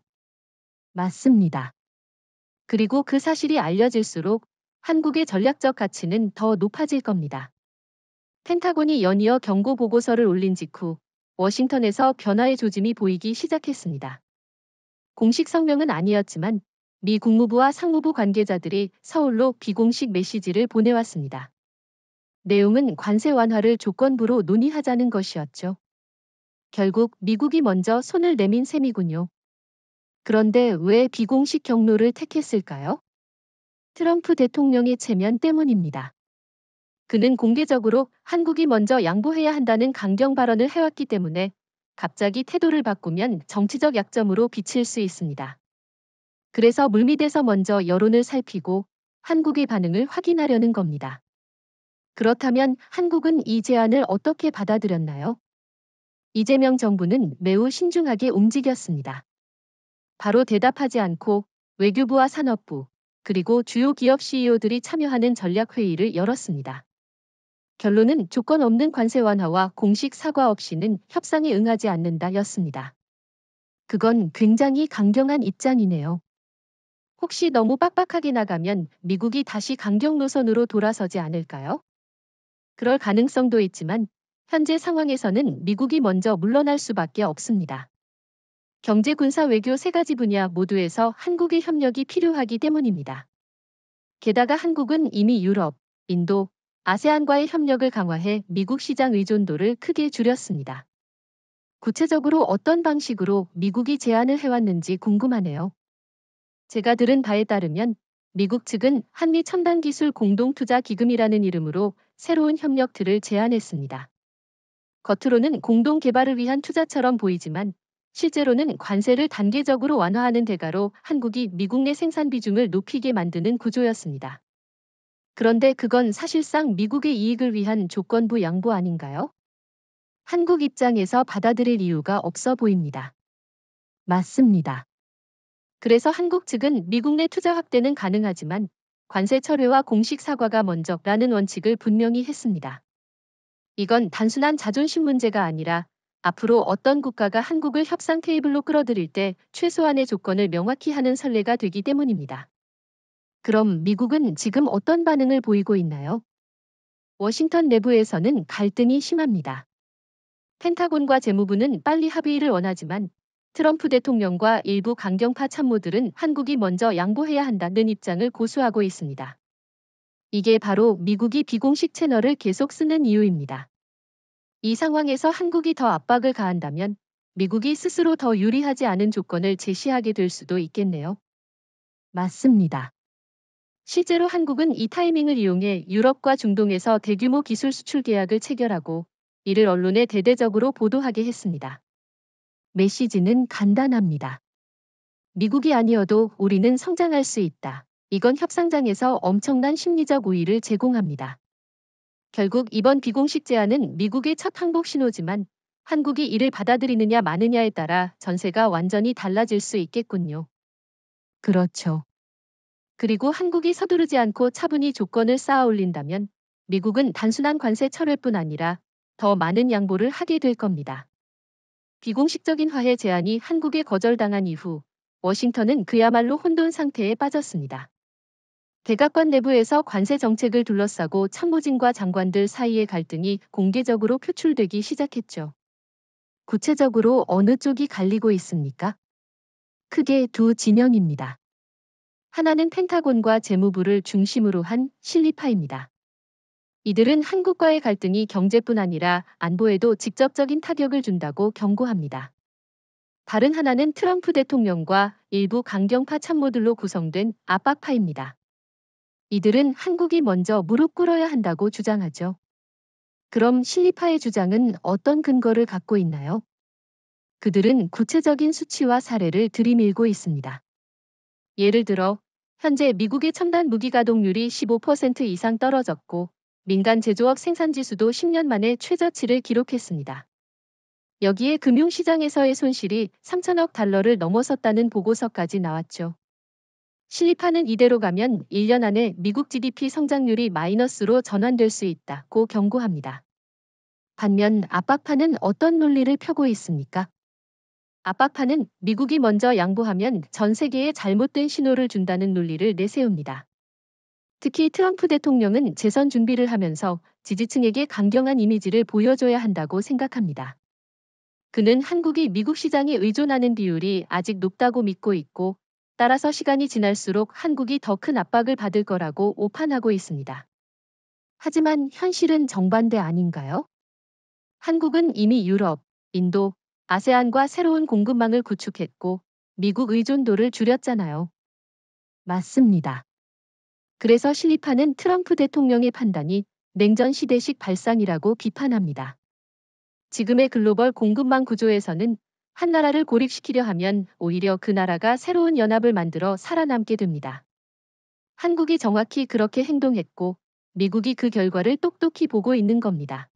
맞습니다. 그리고 그 사실이 알려질수록 한국의 전략적 가치는 더 높아질 겁니다. 펜타곤이 연이어 경고 보고서를 올린 직후 워싱턴에서 변화의 조짐이 보이기 시작했습니다. 공식 성명은 아니었지만 미 국무부와 상무부 관계자들이 서울로 비공식 메시지를 보내왔습니다. 내용은 관세 완화를 조건부로 논의하자는 것이었죠. 결국 미국이 먼저 손을 내민 셈이군요. 그런데 왜 비공식 경로를 택했을까요? 트럼프 대통령의 체면 때문입니다. 그는 공개적으로 한국이 먼저 양보해야 한다는 강경 발언을 해왔기 때문에 갑자기 태도를 바꾸면 정치적 약점으로 비칠 수 있습니다. 그래서 물밑에서 먼저 여론을 살피고 한국의 반응을 확인하려는 겁니다. 그렇다면 한국은 이 제안을 어떻게 받아들였나요? 이재명 정부는 매우 신중하게 움직였습니다. 바로 대답하지 않고 외교부와 산업부, 그리고 주요 기업 CEO들이 참여하는 전략회의를 열었습니다. 결론은 조건 없는 관세 완화와 공식 사과 없이는 협상에 응하지 않는다였습니다. 그건 굉장히 강경한 입장이네요. 혹시 너무 빡빡하게 나가면 미국이 다시 강경 노선으로 돌아서지 않을까요? 그럴 가능성도 있지만 현재 상황에서는 미국이 먼저 물러날 수밖에 없습니다. 경제, 군사, 외교 세 가지 분야 모두에서 한국의 협력이 필요하기 때문입니다. 게다가 한국은 이미 유럽, 인도, 아세안과의 협력을 강화해 미국 시장 의존도를 크게 줄였습니다. 구체적으로 어떤 방식으로 미국이 제안을 해왔는지 궁금하네요. 제가 들은 바에 따르면 미국 측은 한미 첨단기술 공동투자기금이라는 이름으로 새로운 협력들을 제안했습니다. 겉으로는 공동 개발을 위한 투자처럼 보이지만 실제로는 관세를 단계적으로 완화하는 대가로 한국이 미국 내 생산 비중을 높이게 만드는 구조였습니다. 그런데 그건 사실상 미국의 이익을 위한 조건부 양보 아닌가요? 한국 입장에서 받아들일 이유가 없어 보입니다. 맞습니다. 그래서 한국 측은 미국 내 투자 확대는 가능하지만 관세 철회와 공식 사과가 먼저라는 원칙을 분명히 했습니다. 이건 단순한 자존심 문제가 아니라 앞으로 어떤 국가가 한국을 협상 테이블로 끌어들일 때 최소한의 조건을 명확히 하는 선례가 되기 때문입니다. 그럼 미국은 지금 어떤 반응을 보이고 있나요? 워싱턴 내부에서는 갈등이 심합니다. 펜타곤과 재무부는 빨리 합의를 원하지만 트럼프 대통령과 일부 강경파 참모들은 한국이 먼저 양보해야 한다는 입장을 고수하고 있습니다. 이게 바로 미국이 비공식 채널을 계속 쓰는 이유입니다. 이 상황에서 한국이 더 압박을 가한다면 미국이 스스로 더 유리하지 않은 조건을 제시하게 될 수도 있겠네요. 맞습니다. 실제로 한국은 이 타이밍을 이용해 유럽과 중동에서 대규모 기술 수출 계약을 체결하고 이를 언론에 대대적으로 보도하게 했습니다. 메시지는 간단합니다. 미국이 아니어도 우리는 성장할 수 있다. 이건 협상장에서 엄청난 심리적 우위를 제공합니다. 결국 이번 비공식 제안은 미국의 첫 항복 신호지만 한국이 이를 받아들이느냐 마느냐에 따라 전세가 완전히 달라질 수 있겠군요. 그렇죠. 그리고 한국이 서두르지 않고 차분히 조건을 쌓아 올린다면 미국은 단순한 관세 철회뿐 아니라 더 많은 양보를 하게 될 겁니다. 비공식적인 화해 제안이 한국에 거절당한 이후 워싱턴은 그야말로 혼돈 상태에 빠졌습니다. 백악관 내부에서 관세 정책을 둘러싸고 참모진과 장관들 사이의 갈등이 공개적으로 표출되기 시작했죠. 구체적으로 어느 쪽이 갈리고 있습니까? 크게 두 진영입니다. 하나는 펜타곤과 재무부를 중심으로 한 실리파입니다. 이들은 한국과의 갈등이 경제뿐 아니라 안보에도 직접적인 타격을 준다고 경고합니다. 다른 하나는 트럼프 대통령과 일부 강경파 참모들로 구성된 압박파입니다. 이들은 한국이 먼저 무릎 꿇어야 한다고 주장하죠. 그럼 실리파의 주장은 어떤 근거를 갖고 있나요? 그들은 구체적인 수치와 사례를 들이밀고 있습니다. 예를 들어 현재 미국의 첨단 무기 가동률이 15% 이상 떨어졌고 민간 제조업 생산 지수도 10년 만에 최저치를 기록했습니다. 여기에 금융시장에서의 손실이 3천억 달러를 넘어섰다는 보고서까지 나왔죠. 실리파는 이대로 가면 1년 안에 미국 GDP 성장률이 마이너스로 전환될 수 있다고 경고합니다. 반면 압박파는 어떤 논리를 펴고 있습니까? 압박파는 미국이 먼저 양보하면 전 세계에 잘못된 신호를 준다는 논리를 내세웁니다. 특히 트럼프 대통령은 재선 준비를 하면서 지지층에게 강경한 이미지를 보여줘야 한다고 생각합니다. 그는 한국이 미국 시장에 의존하는 비율이 아직 높다고 믿고 있고 따라서 시간이 지날수록 한국이 더 큰 압박을 받을 거라고 오판하고 있습니다. 하지만 현실은 정반대 아닌가요? 한국은 이미 유럽, 인도, 아세안과 새로운 공급망을 구축했고 미국 의존도를 줄였잖아요. 맞습니다. 그래서 실리파는 트럼프 대통령의 판단이 냉전 시대식 발상이라고 비판합니다. 지금의 글로벌 공급망 구조에서는 한 나라를 고립시키려 하면 오히려 그 나라가 새로운 연합을 만들어 살아남게 됩니다. 한국이 정확히 그렇게 행동했고 미국이 그 결과를 똑똑히 보고 있는 겁니다.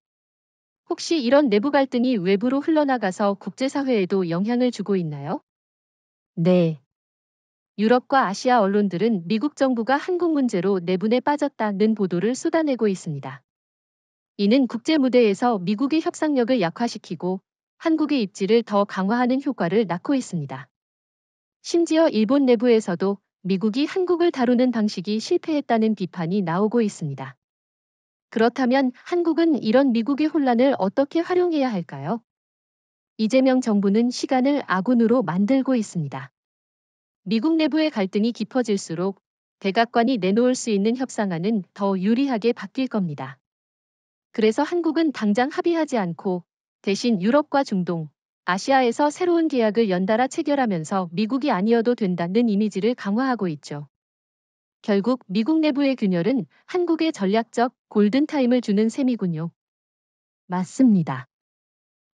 혹시 이런 내부 갈등이 외부로 흘러나가서 국제사회에도 영향을 주고 있나요? 네. 유럽과 아시아 언론들은 미국 정부가 한국 문제로 내분에 빠졌다는 보도를 쏟아내고 있습니다. 이는 국제 무대에서 미국의 협상력을 약화시키고 한국의 입지를 더 강화하는 효과를 낳고 있습니다. 심지어 일본 내부에서도 미국이 한국을 다루는 방식이 실패했다는 비판이 나오고 있습니다. 그렇다면 한국은 이런 미국의 혼란을 어떻게 활용해야 할까요? 이재명 정부는 시간을 아군으로 만들고 있습니다. 미국 내부의 갈등이 깊어질수록 백악관이 내놓을 수 있는 협상안은 더 유리하게 바뀔 겁니다. 그래서 한국은 당장 합의하지 않고 대신 유럽과 중동, 아시아에서 새로운 계약을 연달아 체결하면서 미국이 아니어도 된다는 이미지를 강화하고 있죠. 결국 미국 내부의 균열은 한국에 전략적 골든타임을 주는 셈이군요. 맞습니다.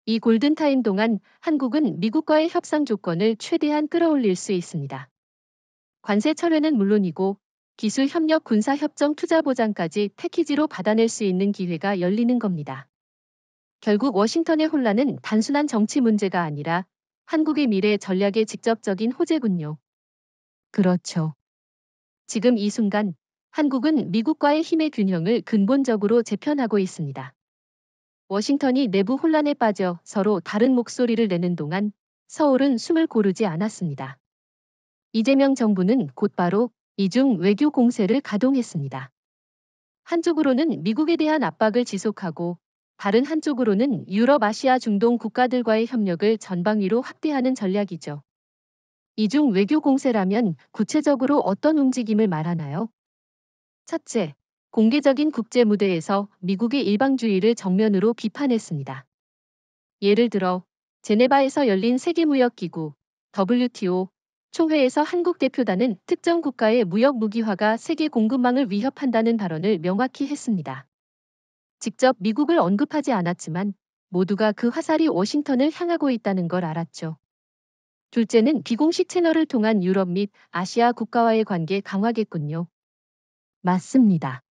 이 골든타임 동안 한국은 미국과의 협상 조건을 최대한 끌어올릴 수 있습니다. 관세 철회는 물론이고 기술 협력 군사 협정 투자 보장까지 패키지로 받아낼 수 있는 기회가 열리는 겁니다. 결국 워싱턴의 혼란은 단순한 정치 문제가 아니라 한국의 미래 전략의 직접적인 호재군요. 그렇죠. 지금 이 순간 한국은 미국과의 힘의 균형을 근본적으로 재편하고 있습니다. 워싱턴이 내부 혼란에 빠져 서로 다른 목소리를 내는 동안 서울은 숨을 고르지 않았습니다. 이재명 정부는 곧바로 이중 외교 공세를 가동했습니다. 한쪽으로는 미국에 대한 압박을 지속하고 다른 한쪽으로는 유럽, 아시아, 중동 국가들과의 협력을 전방위로 확대하는 전략이죠. 이중 외교 공세라면 구체적으로 어떤 움직임을 말하나요? 첫째, 공개적인 국제 무대에서 미국의 일방주의를 정면으로 비판했습니다. 예를 들어 제네바에서 열린 세계무역기구 WTO 총회에서 한국 대표단은 특정 국가의 무역 무기화가 세계 공급망을 위협한다는 발언을 명확히 했습니다. 직접 미국을 언급하지 않았지만 모두가 그 화살이 워싱턴을 향하고 있다는 걸 알았죠. 둘째는 비공식 채널을 통한 유럽 및 아시아 국가와의 관계 강화겠군요. 맞습니다.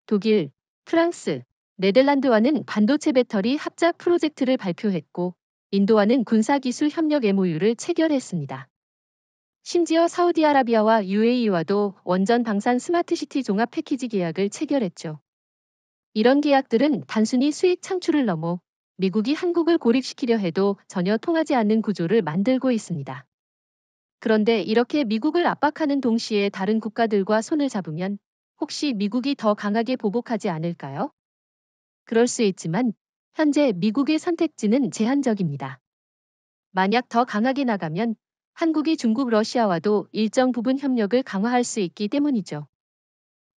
독일, 프랑스, 네덜란드와는 반도체 배터리 합작 프로젝트를 발표했고 인도와는 군사기술 협력 MOU를 체결했습니다. 심지어 사우디아라비아와 UAE와도 원전 방산 스마트시티 종합 패키지 계약을 체결했죠. 이런 계약들은 단순히 수익 창출을 넘어 미국이 한국을 고립시키려 해도 전혀 통하지 않는 구조를 만들고 있습니다. 그런데 이렇게 미국을 압박하는 동시에 다른 국가들과 손을 잡으면 혹시 미국이 더 강하게 보복하지 않을까요? 그럴 수 있지만 현재 미국의 선택지는 제한적입니다. 만약 더 강하게 나가면 한국이 중국, 러시아와도 일정 부분 협력을 강화할 수 있기 때문이죠.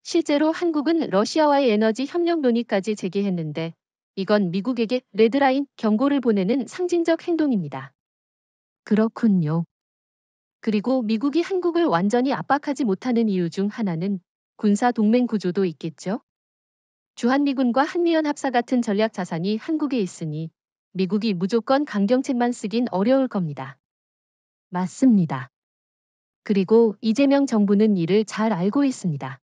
실제로 한국은 러시아와의 에너지 협력 논의까지 재개했는데 이건 미국에게 레드라인 경고를 보내는 상징적 행동입니다. 그렇군요. 그리고 미국이 한국을 완전히 압박하지 못하는 이유 중 하나는 군사 동맹 구조도 있겠죠. 주한미군과 한미연합사 같은 전략 자산이 한국에 있으니 미국이 무조건 강경책만 쓰긴 어려울 겁니다. 맞습니다. 그리고 이재명 정부는 이를 잘 알고 있습니다.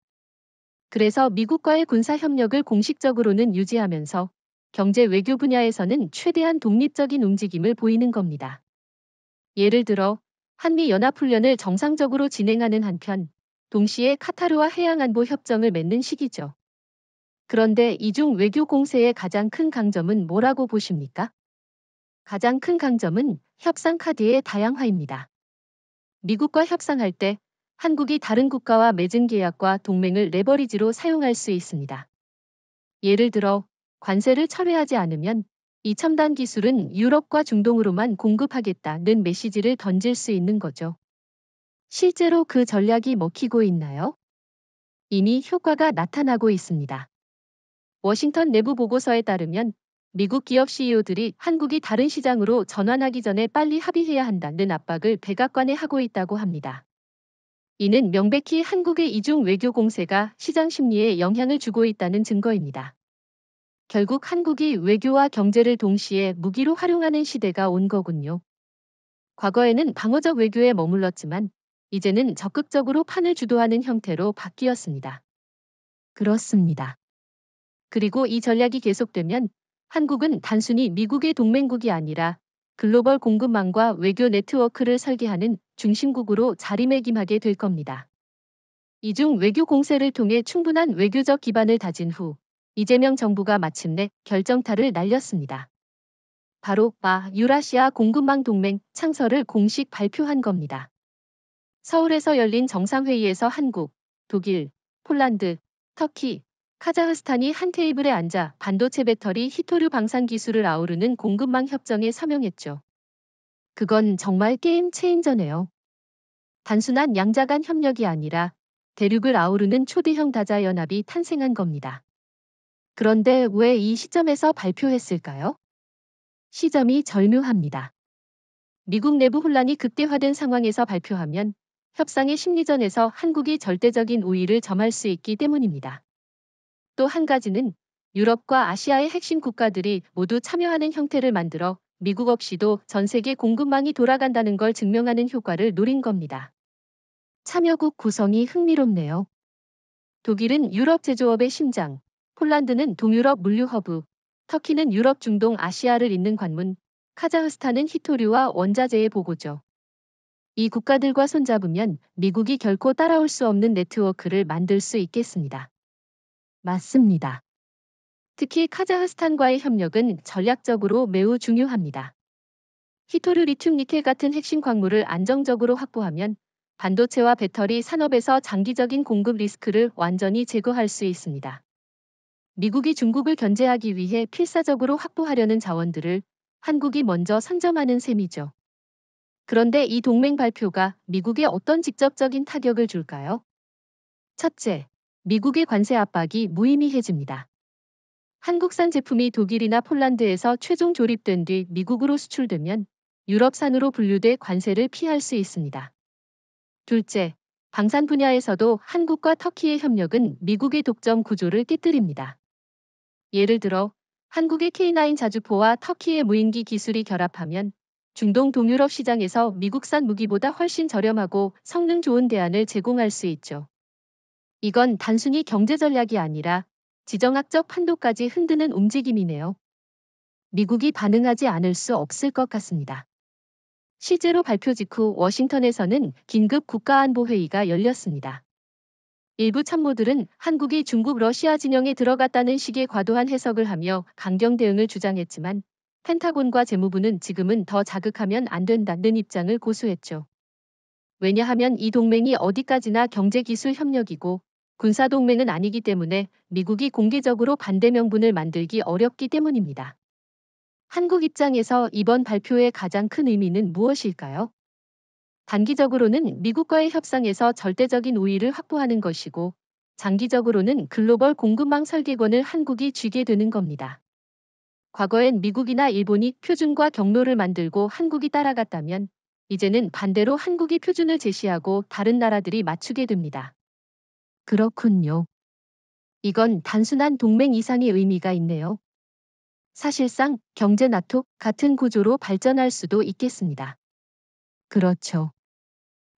그래서 미국과의 군사 협력을 공식적으로는 유지하면서 경제 외교 분야에서는 최대한 독립적인 움직임을 보이는 겁니다. 예를 들어 한미 연합훈련을 정상적으로 진행하는 한편 동시에 카타르와 해양안보 협정을 맺는 시기죠. 그런데 이중 외교 공세의 가장 큰 강점은 뭐라고 보십니까? 가장 큰 강점은 협상 카드의 다양화입니다. 미국과 협상할 때 한국이 다른 국가와 맺은 계약과 동맹을 레버리지로 사용할 수 있습니다. 예를 들어 관세를 철회하지 않으면 이 첨단 기술은 유럽과 중동으로만 공급하겠다는 메시지를 던질 수 있는 거죠. 실제로 그 전략이 먹히고 있나요? 이미 효과가 나타나고 있습니다. 워싱턴 내부 보고서에 따르면 미국 기업 CEO들이 한국이 다른 시장으로 전환하기 전에 빨리 합의해야 한다는 압박을 백악관에 하고 있다고 합니다. 이는 명백히 한국의 이중 외교 공세가 시장 심리에 영향을 주고 있다는 증거입니다. 결국 한국이 외교와 경제를 동시에 무기로 활용하는 시대가 온 거군요. 과거에는 방어적 외교에 머물렀지만 이제는 적극적으로 판을 주도하는 형태로 바뀌었습니다. 그렇습니다. 그리고 이 전략이 계속되면 한국은 단순히 미국의 동맹국이 아니라 글로벌 공급망과 외교 네트워크를 설계하는 중심국으로 자리매김하게 될 겁니다. 이중 외교 공세를 통해 충분한 외교적 기반을 다진 후 이재명 정부가 마침내 결정타를 날렸습니다. 바로 유라시아 공급망 동맹 창설을 공식 발표한 겁니다. 서울에서 열린 정상회의에서 한국, 독일, 폴란드, 터키, 카자흐스탄이 한 테이블에 앉아 반도체 배터리 히토류 방산 기술을 아우르는 공급망 협정에 서명했죠. 그건 정말 게임 체인저네요. 단순한 양자 간 협력이 아니라 대륙을 아우르는 초대형 다자 연합이 탄생한 겁니다. 그런데 왜 이 시점에서 발표했을까요? 시점이 절묘합니다. 미국 내부 혼란이 극대화된 상황에서 발표하면 협상의 심리전에서 한국이 절대적인 우위를 점할 수 있기 때문입니다. 또 한 가지는 유럽과 아시아의 핵심 국가들이 모두 참여하는 형태를 만들어 미국 없이도 전 세계 공급망이 돌아간다는 걸 증명하는 효과를 노린 겁니다. 참여국 구성이 흥미롭네요. 독일은 유럽 제조업의 심장, 폴란드는 동유럽 물류 허브, 터키는 유럽 중동 아시아를 잇는 관문, 카자흐스탄은 히토류와 원자재의 보고죠. 이 국가들과 손잡으면 미국이 결코 따라올 수 없는 네트워크를 만들 수 있겠습니다. 맞습니다. 특히 카자흐스탄과의 협력은 전략적으로 매우 중요합니다. 히토류 리튬 니켈 같은 핵심 광물을 안정적으로 확보하면 반도체와 배터리 산업에서 장기적인 공급 리스크를 완전히 제거할 수 있습니다. 미국이 중국을 견제하기 위해 필사적으로 확보하려는 자원들을 한국이 먼저 선점하는 셈이죠. 그런데 이 동맹 발표가 미국에 어떤 직접적인 타격을 줄까요? 첫째, 미국의 관세 압박이 무의미해집니다. 한국산 제품이 독일이나 폴란드에서 최종 조립된 뒤 미국으로 수출되면 유럽산으로 분류돼 관세를 피할 수 있습니다. 둘째, 방산 분야에서도 한국과 터키의 협력은 미국의 독점 구조를 깨뜨립니다. 예를 들어 한국의 K9 자주포와 터키의 무인기 기술이 결합하면 중동 동유럽 시장에서 미국산 무기보다 훨씬 저렴하고 성능 좋은 대안을 제공할 수 있죠. 이건 단순히 경제 전략이 아니라 지정학적 판도까지 흔드는 움직임이네요. 미국이 반응하지 않을 수 없을 것 같습니다. 실제로 발표 직후 워싱턴에서는 긴급 국가안보회의가 열렸습니다. 일부 참모들은 한국이 중국 러시아 진영에 들어갔다는 식의 과도한 해석을 하며 강경 대응을 주장했지만 펜타곤과 재무부는 지금은 더 자극하면 안 된다는 입장을 고수했죠. 왜냐하면 이 동맹이 어디까지나 경제기술 협력이고 군사동맹은 아니기 때문에 미국이 공개적으로 반대 명분을 만들기 어렵기 때문입니다. 한국 입장에서 이번 발표의 가장 큰 의미는 무엇일까요? 단기적으로는 미국과의 협상에서 절대적인 우위를 확보하는 것이고, 장기적으로는 글로벌 공급망 설계권을 한국이 쥐게 되는 겁니다. 과거엔 미국이나 일본이 표준과 경로를 만들고 한국이 따라갔다면, 이제는 반대로 한국이 표준을 제시하고 다른 나라들이 맞추게 됩니다. 그렇군요. 이건 단순한 동맹 이상의 의미가 있네요. 사실상 경제 나토 같은 구조로 발전할 수도 있겠습니다. 그렇죠.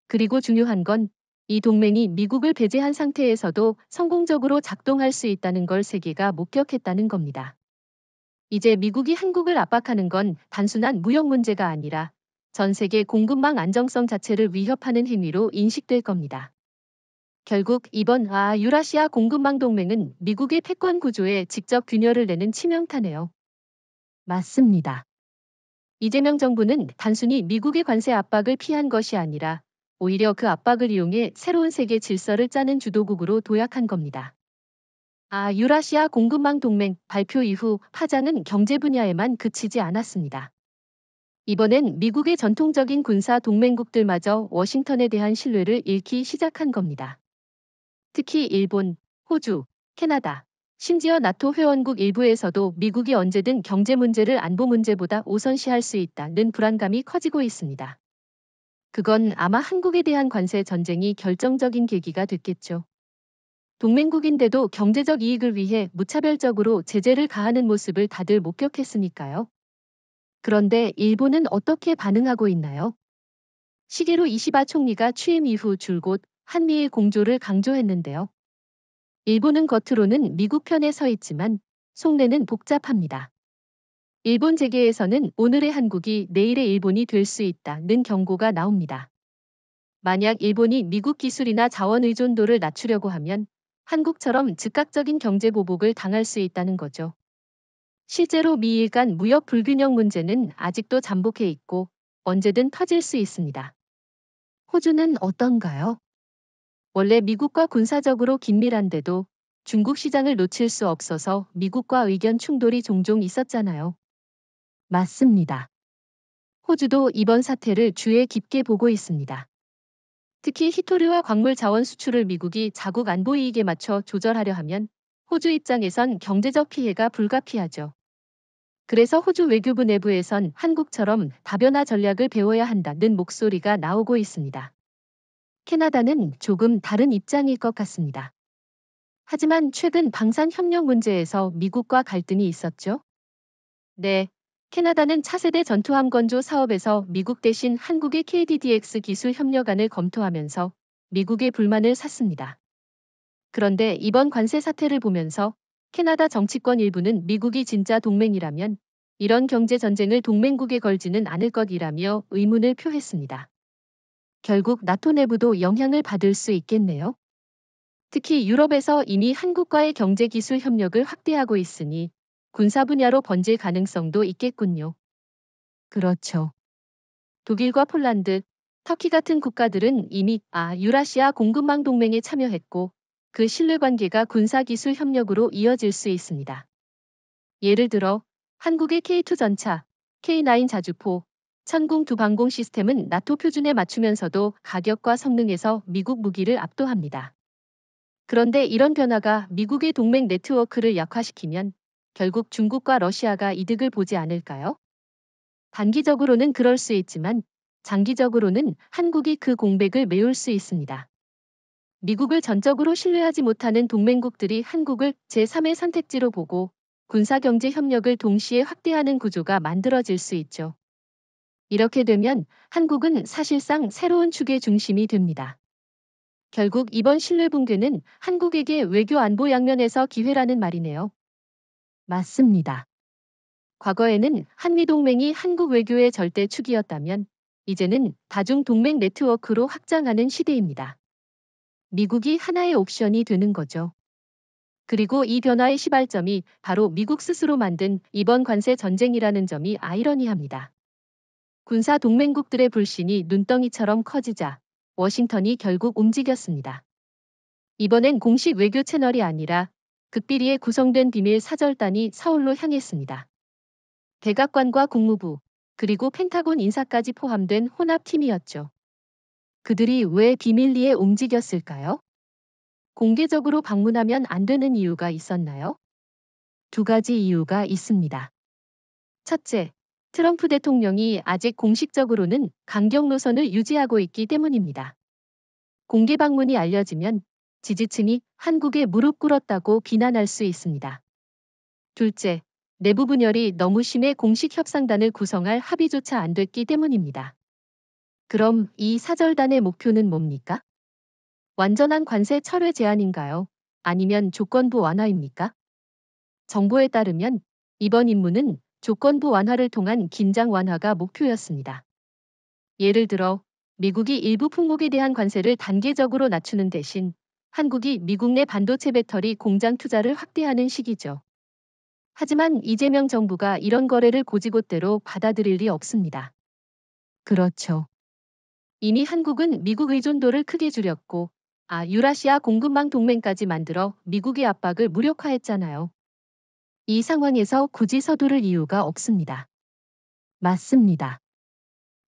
그리고 중요한 건 이 동맹이 미국을 배제한 상태에서도 성공적으로 작동할 수 있다는 걸 세계가 목격했다는 겁니다. 이제 미국이 한국을 압박하는 건 단순한 무역 문제가 아니라 전 세계 공급망 안정성 자체를 위협하는 행위로 인식될 겁니다. 결국 이번 유라시아 공급망 동맹은 미국의 패권 구조에 직접 균열을 내는 치명타네요. 맞습니다. 이재명 정부는 단순히 미국의 관세 압박을 피한 것이 아니라 오히려 그 압박을 이용해 새로운 세계 질서를 짜는 주도국으로 도약한 겁니다. 유라시아 공급망 동맹 발표 이후 파장은 경제 분야에만 그치지 않았습니다. 이번엔 미국의 전통적인 군사 동맹국들마저 워싱턴에 대한 신뢰를 잃기 시작한 겁니다. 특히 일본, 호주, 캐나다, 심지어 나토 회원국 일부에서도 미국이 언제든 경제 문제를 안보 문제보다 우선시할 수 있다는 불안감이 커지고 있습니다. 그건 아마 한국에 대한 관세 전쟁이 결정적인 계기가 됐겠죠. 동맹국인데도 경제적 이익을 위해 무차별적으로 제재를 가하는 모습을 다들 목격했으니까요. 그런데 일본은 어떻게 반응하고 있나요? 시게루 이시바 총리가 취임 이후 줄곧 한미의 공조를 강조했는데요. 일본은 겉으로는 미국 편에 서 있지만 속내는 복잡합니다. 일본 재계에서는 오늘의 한국이 내일의 일본이 될 수 있다는 경고가 나옵니다. 만약 일본이 미국 기술이나 자원 의존도를 낮추려고 하면 한국처럼 즉각적인 경제 보복을 당할 수 있다는 거죠. 실제로 미일 간 무역 불균형 문제는 아직도 잠복해 있고 언제든 터질 수 있습니다. 호주는 어떤가요? 원래 미국과 군사적으로 긴밀한데도 중국 시장을 놓칠 수 없어서 미국과 의견 충돌이 종종 있었잖아요. 맞습니다. 호주도 이번 사태를 주의 깊게 보고 있습니다. 특히 히토류와 광물 자원 수출을 미국이 자국 안보 이익에 맞춰 조절하려 하면 호주 입장에선 경제적 피해가 불가피하죠. 그래서 호주 외교부 내부에선 한국처럼 다변화 전략을 배워야 한다는 목소리가 나오고 있습니다. 캐나다는 조금 다른 입장일 것 같습니다. 하지만 최근 방산 협력 문제에서 미국과 갈등이 있었죠? 네. 캐나다는 차세대 전투함 건조 사업에서 미국 대신 한국의 KDDX 기술 협력안을 검토하면서 미국의 불만을 샀습니다. 그런데 이번 관세 사태를 보면서 캐나다 정치권 일부는 미국이 진짜 동맹이라면 이런 경제 전쟁을 동맹국에 걸지는 않을 것이라며 의문을 표했습니다. 결국 나토 내부도 영향을 받을 수 있겠네요. 특히 유럽에서 이미 한국과의 경제 기술 협력을 확대하고 있으니 군사 분야로 번질 가능성도 있겠군요. 그렇죠. 독일과 폴란드, 터키 같은 국가들은 이미 유라시아 공급망 동맹에 참여했고 그 신뢰관계가 군사기술 협력으로 이어질 수 있습니다. 예를 들어 한국의 K2 전차, K9 자주포, 천궁 두 방공 시스템은 나토 표준에 맞추면서도 가격과 성능에서 미국 무기를 압도합니다. 그런데 이런 변화가 미국의 동맹 네트워크를 약화시키면 결국 중국과 러시아가 이득을 보지 않을까요? 단기적으로는 그럴 수 있지만 장기적으로는 한국이 그 공백을 메울 수 있습니다. 미국을 전적으로 신뢰하지 못하는 동맹국들이 한국을 제3의 선택지로 보고 군사경제 협력을 동시에 확대하는 구조가 만들어질 수 있죠. 이렇게 되면 한국은 사실상 새로운 축의 중심이 됩니다. 결국 이번 신뢰 붕괴는 한국에게 외교 안보 양면에서 기회라는 말이네요. 맞습니다. 과거에는 한미동맹이 한국 외교의 절대 축이었다면 이제는 다중 동맹 네트워크로 확장하는 시대입니다. 미국이 하나의 옵션이 되는 거죠. 그리고 이 변화의 시발점이 바로 미국 스스로 만든 이번 관세 전쟁이라는 점이 아이러니합니다. 군사 동맹국들의 불신이 눈덩이처럼 커지자 워싱턴이 결국 움직였습니다. 이번엔 공식 외교 채널이 아니라 극비리에 구성된 비밀 사절단이 서울로 향했습니다. 백악관과 국무부, 그리고 펜타곤 인사까지 포함된 혼합팀이었죠. 그들이 왜 비밀리에 움직였을까요? 공개적으로 방문하면 안 되는 이유가 있었나요? 두 가지 이유가 있습니다. 첫째, 트럼프 대통령이 아직 공식적으로는 강경 노선을 유지하고 있기 때문입니다. 공개 방문이 알려지면 지지층이 한국에 무릎 꿇었다고 비난할 수 있습니다. 둘째, 내부 분열이 너무 심해 공식 협상단을 구성할 합의조차 안 됐기 때문입니다. 그럼 이 사절단의 목표는 뭡니까? 완전한 관세 철회 제한인가요? 아니면 조건부 완화입니까? 정보에 따르면 이번 임무는 조건부 완화를 통한 긴장 완화가 목표였습니다. 예를 들어 미국이 일부 품목에 대한 관세를 단계적으로 낮추는 대신 한국이 미국 내 반도체 배터리 공장 투자를 확대하는 식이죠. 하지만 이재명 정부가 이런 거래를 고지곳대로 받아들일 리 없습니다. 그렇죠. 이미 한국은 미국 의존도를 크게 줄였고 유라시아 공급망 동맹까지 만들어 미국의 압박을 무력화했잖아요. 이 상황에서 굳이 서두를 이유가 없습니다. 맞습니다.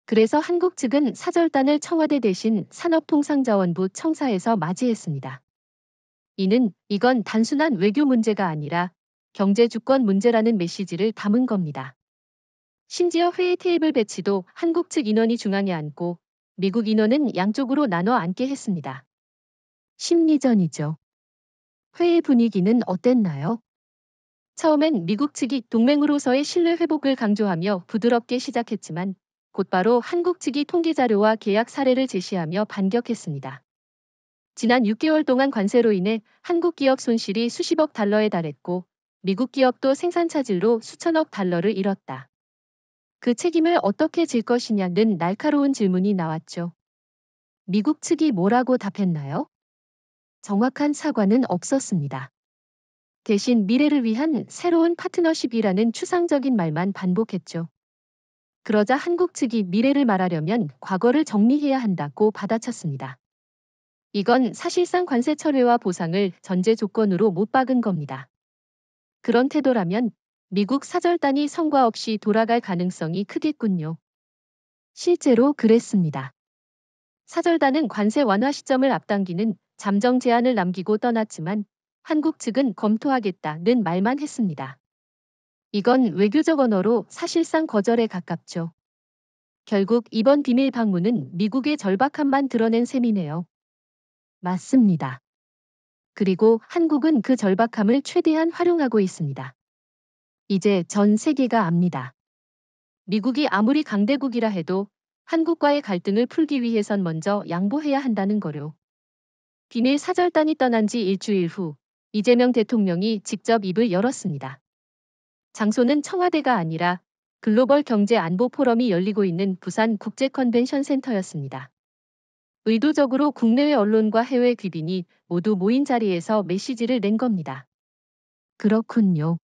그래서 한국 측은 사절단을 청와대 대신 산업통상자원부 청사에서 맞이했습니다. 이건 단순한 외교 문제가 아니라 경제 주권 문제라는 메시지를 담은 겁니다. 심지어 회의 테이블 배치도 한국 측 인원이 중앙에 앉고 미국 인원은 양쪽으로 나눠 앉게 했습니다. 심리전이죠. 회의 분위기는 어땠나요? 처음엔 미국 측이 동맹으로서의 신뢰 회복을 강조하며 부드럽게 시작했지만 곧바로 한국 측이 통계 자료와 계약 사례를 제시하며 반격했습니다. 지난 6개월 동안 관세로 인해 한국 기업 손실이 수십억 달러에 달했고 미국 기업도 생산 차질로 수천억 달러를 잃었다. 그 책임을 어떻게 질 것이냐는 날카로운 질문이 나왔죠. 미국 측이 뭐라고 답했나요? 정확한 사과는 없었습니다. 대신 미래를 위한 새로운 파트너십이라는 추상적인 말만 반복했죠. 그러자 한국 측이 미래를 말하려면 과거를 정리해야 한다고 받아쳤습니다. 이건 사실상 관세 철회와 보상을 전제 조건으로 못 박은 겁니다. 그런 태도라면 미국 사절단이 성과 없이 돌아갈 가능성이 크겠군요. 실제로 그랬습니다. 사절단은 관세 완화 시점을 앞당기는 잠정 제안을 남기고 떠났지만 한국 측은 검토하겠다는 말만 했습니다. 이건 외교적 언어로 사실상 거절에 가깝죠. 결국 이번 비밀 방문은 미국의 절박함만 드러낸 셈이네요. 맞습니다. 그리고 한국은 그 절박함을 최대한 활용하고 있습니다. 이제 전 세계가 압니다. 미국이 아무리 강대국이라 해도 한국과의 갈등을 풀기 위해선 먼저 양보해야 한다는 거요. 비밀 사절단이 떠난 지 일주일 후 이재명 대통령이 직접 입을 열었습니다. 장소는 청와대가 아니라 글로벌 경제 안보 포럼이 열리고 있는 부산 국제 컨벤션 센터였습니다. 의도적으로 국내외 언론과 해외 귀빈이 모두 모인 자리에서 메시지를 낸 겁니다. 그렇군요.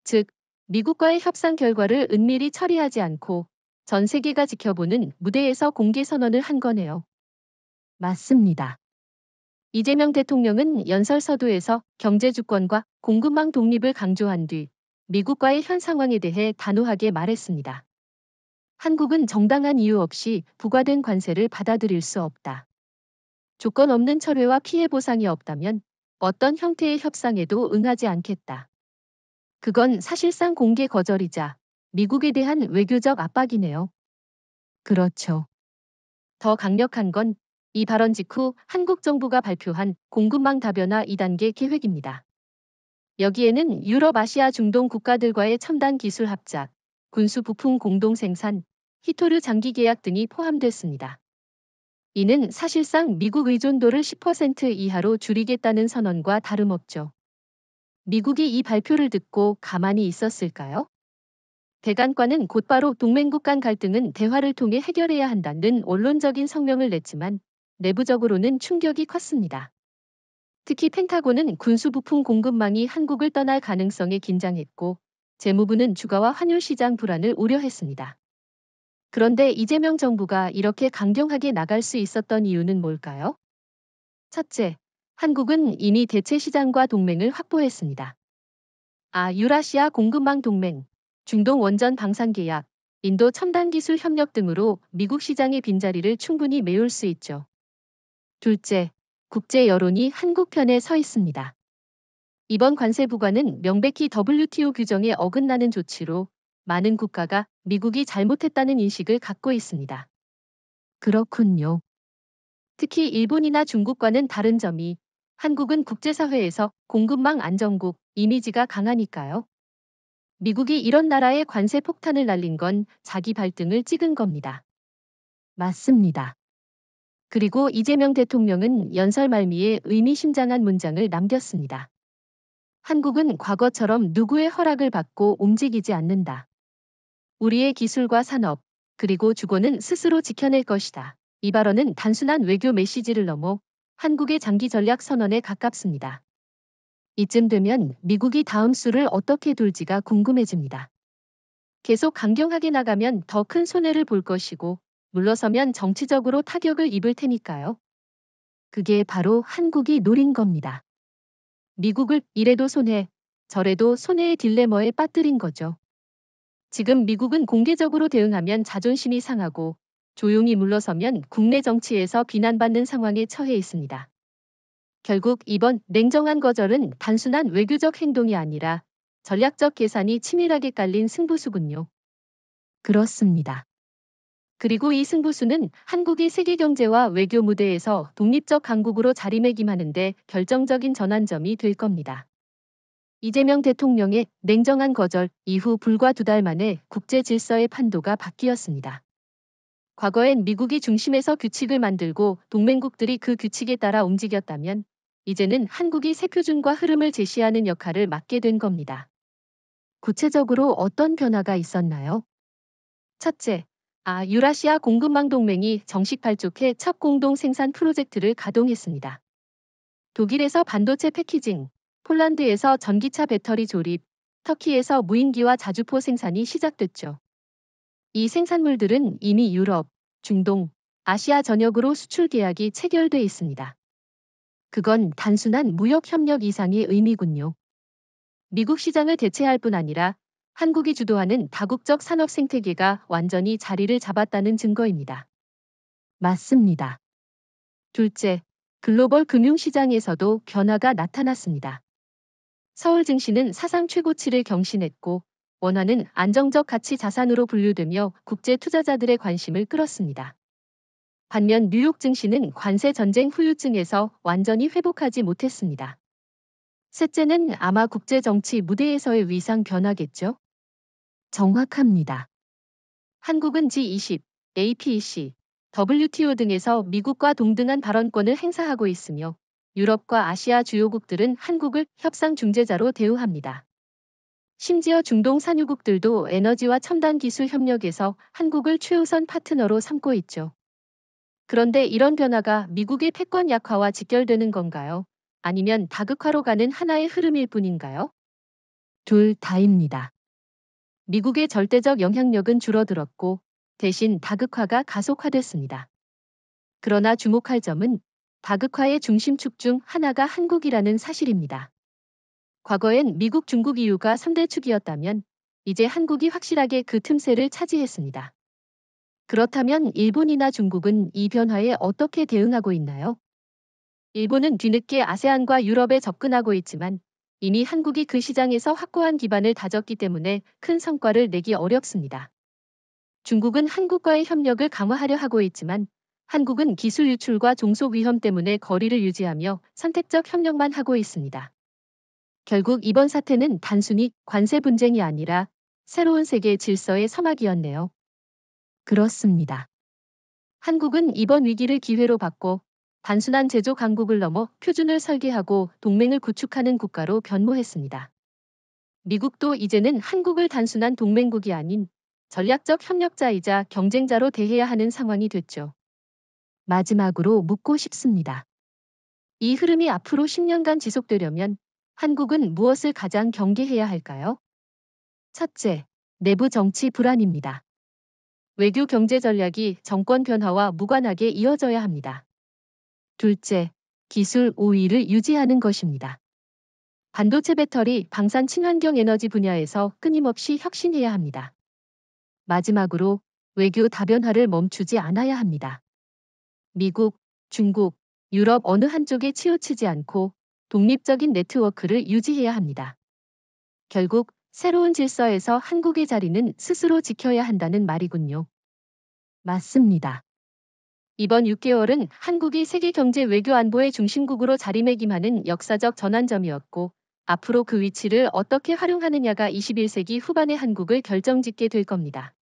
즉, 미국과의 협상 결과를 은밀히 처리하지 않고 전 세계가 지켜보는 무대에서 공개 선언을 한 거네요. 맞습니다. 이재명 대통령은 연설서두에서 경제 주권과 공급망 독립을 강조한 뒤 미국과의 현 상황에 대해 단호하게 말했습니다. 한국은 정당한 이유 없이 부과된 관세를 받아들일 수 없다. 조건 없는 철회와 피해 보상이 없다면 어떤 형태의 협상에도 응하지 않겠다. 그건 사실상 공개 거절이자 미국에 대한 외교적 압박이네요. 그렇죠. 더 강력한 건 이 발언 직후 한국 정부가 발표한 공급망 다변화 2단계 계획입니다. 여기에는 유럽, 아시아, 중동 국가들과의 첨단 기술 합작, 군수 부품 공동 생산, 히토류 장기 계약 등이 포함됐습니다. 이는 사실상 미국 의존도를 10% 이하로 줄이겠다는 선언과 다름없죠. 미국이 이 발표를 듣고 가만히 있었을까요? 백안과는 곧바로 동맹국 간 갈등은 대화를 통해 해결해야 한다는 원론적인 성명을 냈지만 내부적으로는 충격이 컸습니다. 특히 펜타곤은 군수부품 공급망이 한국을 떠날 가능성에 긴장했고 재무부는 주가와 환율 시장 불안을 우려했습니다. 그런데 이재명 정부가 이렇게 강경하게 나갈 수 있었던 이유는 뭘까요? 첫째, 한국은 이미 대체 시장과 동맹을 확보했습니다. 유라시아 공급망 동맹, 중동 원전 방산 계약, 인도 첨단 기술 협력 등으로 미국 시장의 빈자리를 충분히 메울 수 있죠. 둘째, 국제 여론이 한국 편에 서 있습니다. 이번 관세 부과는 명백히 WTO 규정에 어긋나는 조치로 많은 국가가 미국이 잘못했다는 인식을 갖고 있습니다. 그렇군요. 특히 일본이나 중국과는 다른 점이 한국은 국제사회에서 공급망 안정국 이미지가 강하니까요. 미국이 이런 나라에 관세 폭탄을 날린 건 자기 발등을 찍은 겁니다. 맞습니다. 그리고 이재명 대통령은 연설 말미에 의미심장한 문장을 남겼습니다. 한국은 과거처럼 누구의 허락을 받고 움직이지 않는다. 우리의 기술과 산업, 그리고 주거는 스스로 지켜낼 것이다. 이 발언은 단순한 외교 메시지를 넘어 한국의 장기 전략 선언에 가깝습니다. 이쯤 되면 미국이 다음 수를 어떻게 둘지가 궁금해집니다. 계속 강경하게 나가면 더 큰 손해를 볼 것이고 물러서면 정치적으로 타격을 입을 테니까요. 그게 바로 한국이 노린 겁니다. 미국을 이래도 손해, 저래도 손해의 딜레마에 빠뜨린 거죠. 지금 미국은 공개적으로 대응하면 자존심이 상하고 조용히 물러서면 국내 정치에서 비난받는 상황에 처해 있습니다. 결국 이번 냉정한 거절은 단순한 외교적 행동이 아니라 전략적 계산이 치밀하게 깔린 승부수군요. 그렇습니다. 그리고 이 승부수는 한국이 세계 경제와 외교 무대에서 독립적 강국으로 자리매김하는 데 결정적인 전환점이 될 겁니다. 이재명 대통령의 냉정한 거절 이후 불과 2달 만에 국제 질서의 판도가 바뀌었습니다. 과거엔 미국이 중심에서 규칙을 만들고 동맹국들이 그 규칙에 따라 움직였다면 이제는 한국이 새 표준과 흐름을 제시하는 역할을 맡게 된 겁니다. 구체적으로 어떤 변화가 있었나요? 첫째, 유라시아 공급망 동맹이 정식 발족해 첫 공동 생산 프로젝트를 가동했습니다. 독일에서 반도체 패키징, 폴란드에서 전기차 배터리 조립, 터키에서 무인기와 자주포 생산이 시작됐죠. 이 생산물들은 이미 유럽, 중동, 아시아 전역으로 수출 계약이 체결돼 있습니다. 그건 단순한 무역 협력 이상의 의미군요. 미국 시장을 대체할 뿐 아니라 한국이 주도하는 다국적 산업 생태계가 완전히 자리를 잡았다는 증거입니다. 맞습니다. 둘째, 글로벌 금융시장에서도 변화가 나타났습니다. 서울 증시는 사상 최고치를 경신했고 원화는 안정적 가치 자산으로 분류되며 국제 투자자들의 관심을 끌었습니다. 반면 뉴욕 증시는 관세 전쟁 후유증에서 완전히 회복하지 못했습니다. 셋째는 아마 국제 정치 무대에서의 위상 변화겠죠? 정확합니다. 한국은 G20, APEC, WTO 등에서 미국과 동등한 발언권을 행사하고 있으며 유럽과 아시아 주요국들은 한국을 협상 중재자로 대우합니다. 심지어 중동 산유국들도 에너지와 첨단 기술 협력에서 한국을 최우선 파트너로 삼고 있죠. 그런데 이런 변화가 미국의 패권 약화와 직결되는 건가요? 아니면 다극화로 가는 하나의 흐름일 뿐인가요? 둘 다입니다. 미국의 절대적 영향력은 줄어들었고 대신 다극화가 가속화됐습니다. 그러나 주목할 점은 다극화의 중심축 중 하나가 한국이라는 사실입니다. 과거엔 미국, 중국 이유가 3대 축이었다면 이제 한국이 확실하게 그 틈새를 차지했습니다. 그렇다면 일본이나 중국은 이 변화에 어떻게 대응하고 있나요? 일본은 뒤늦게 아세안과 유럽에 접근하고 있지만 이미 한국이 그 시장에서 확고한 기반을 다졌기 때문에 큰 성과를 내기 어렵습니다. 중국은 한국과의 협력을 강화하려 하고 있지만 한국은 기술 유출과 종속 위험 때문에 거리를 유지하며 선택적 협력만 하고 있습니다. 결국 이번 사태는 단순히 관세 분쟁이 아니라 새로운 세계 질서의 서막이었네요. 그렇습니다. 한국은 이번 위기를 기회로 바꿔 단순한 제조 강국을 넘어 표준을 설계하고 동맹을 구축하는 국가로 변모했습니다. 미국도 이제는 한국을 단순한 동맹국이 아닌 전략적 협력자이자 경쟁자로 대해야 하는 상황이 됐죠. 마지막으로 묻고 싶습니다. 이 흐름이 앞으로 10년간 지속되려면 한국은 무엇을 가장 경계해야 할까요? 첫째, 내부 정치 불안입니다. 외교 경제 전략이 정권 변화와 무관하게 이어져야 합니다. 둘째, 기술 우위를 유지하는 것입니다. 반도체 배터리, 방산 친환경 에너지 분야에서 끊임없이 혁신해야 합니다. 마지막으로 외교 다변화를 멈추지 않아야 합니다. 미국, 중국, 유럽 어느 한쪽에 치우치지 않고 독립적인 네트워크를 유지해야 합니다. 결국 새로운 질서에서 한국의 자리는 스스로 지켜야 한다는 말이군요. 맞습니다. 이번 6개월은 한국이 세계 경제 외교 안보의 중심국으로 자리매김하는 역사적 전환점이었고 앞으로 그 위치를 어떻게 활용하느냐가 21세기 후반의 한국을 결정짓게 될 겁니다.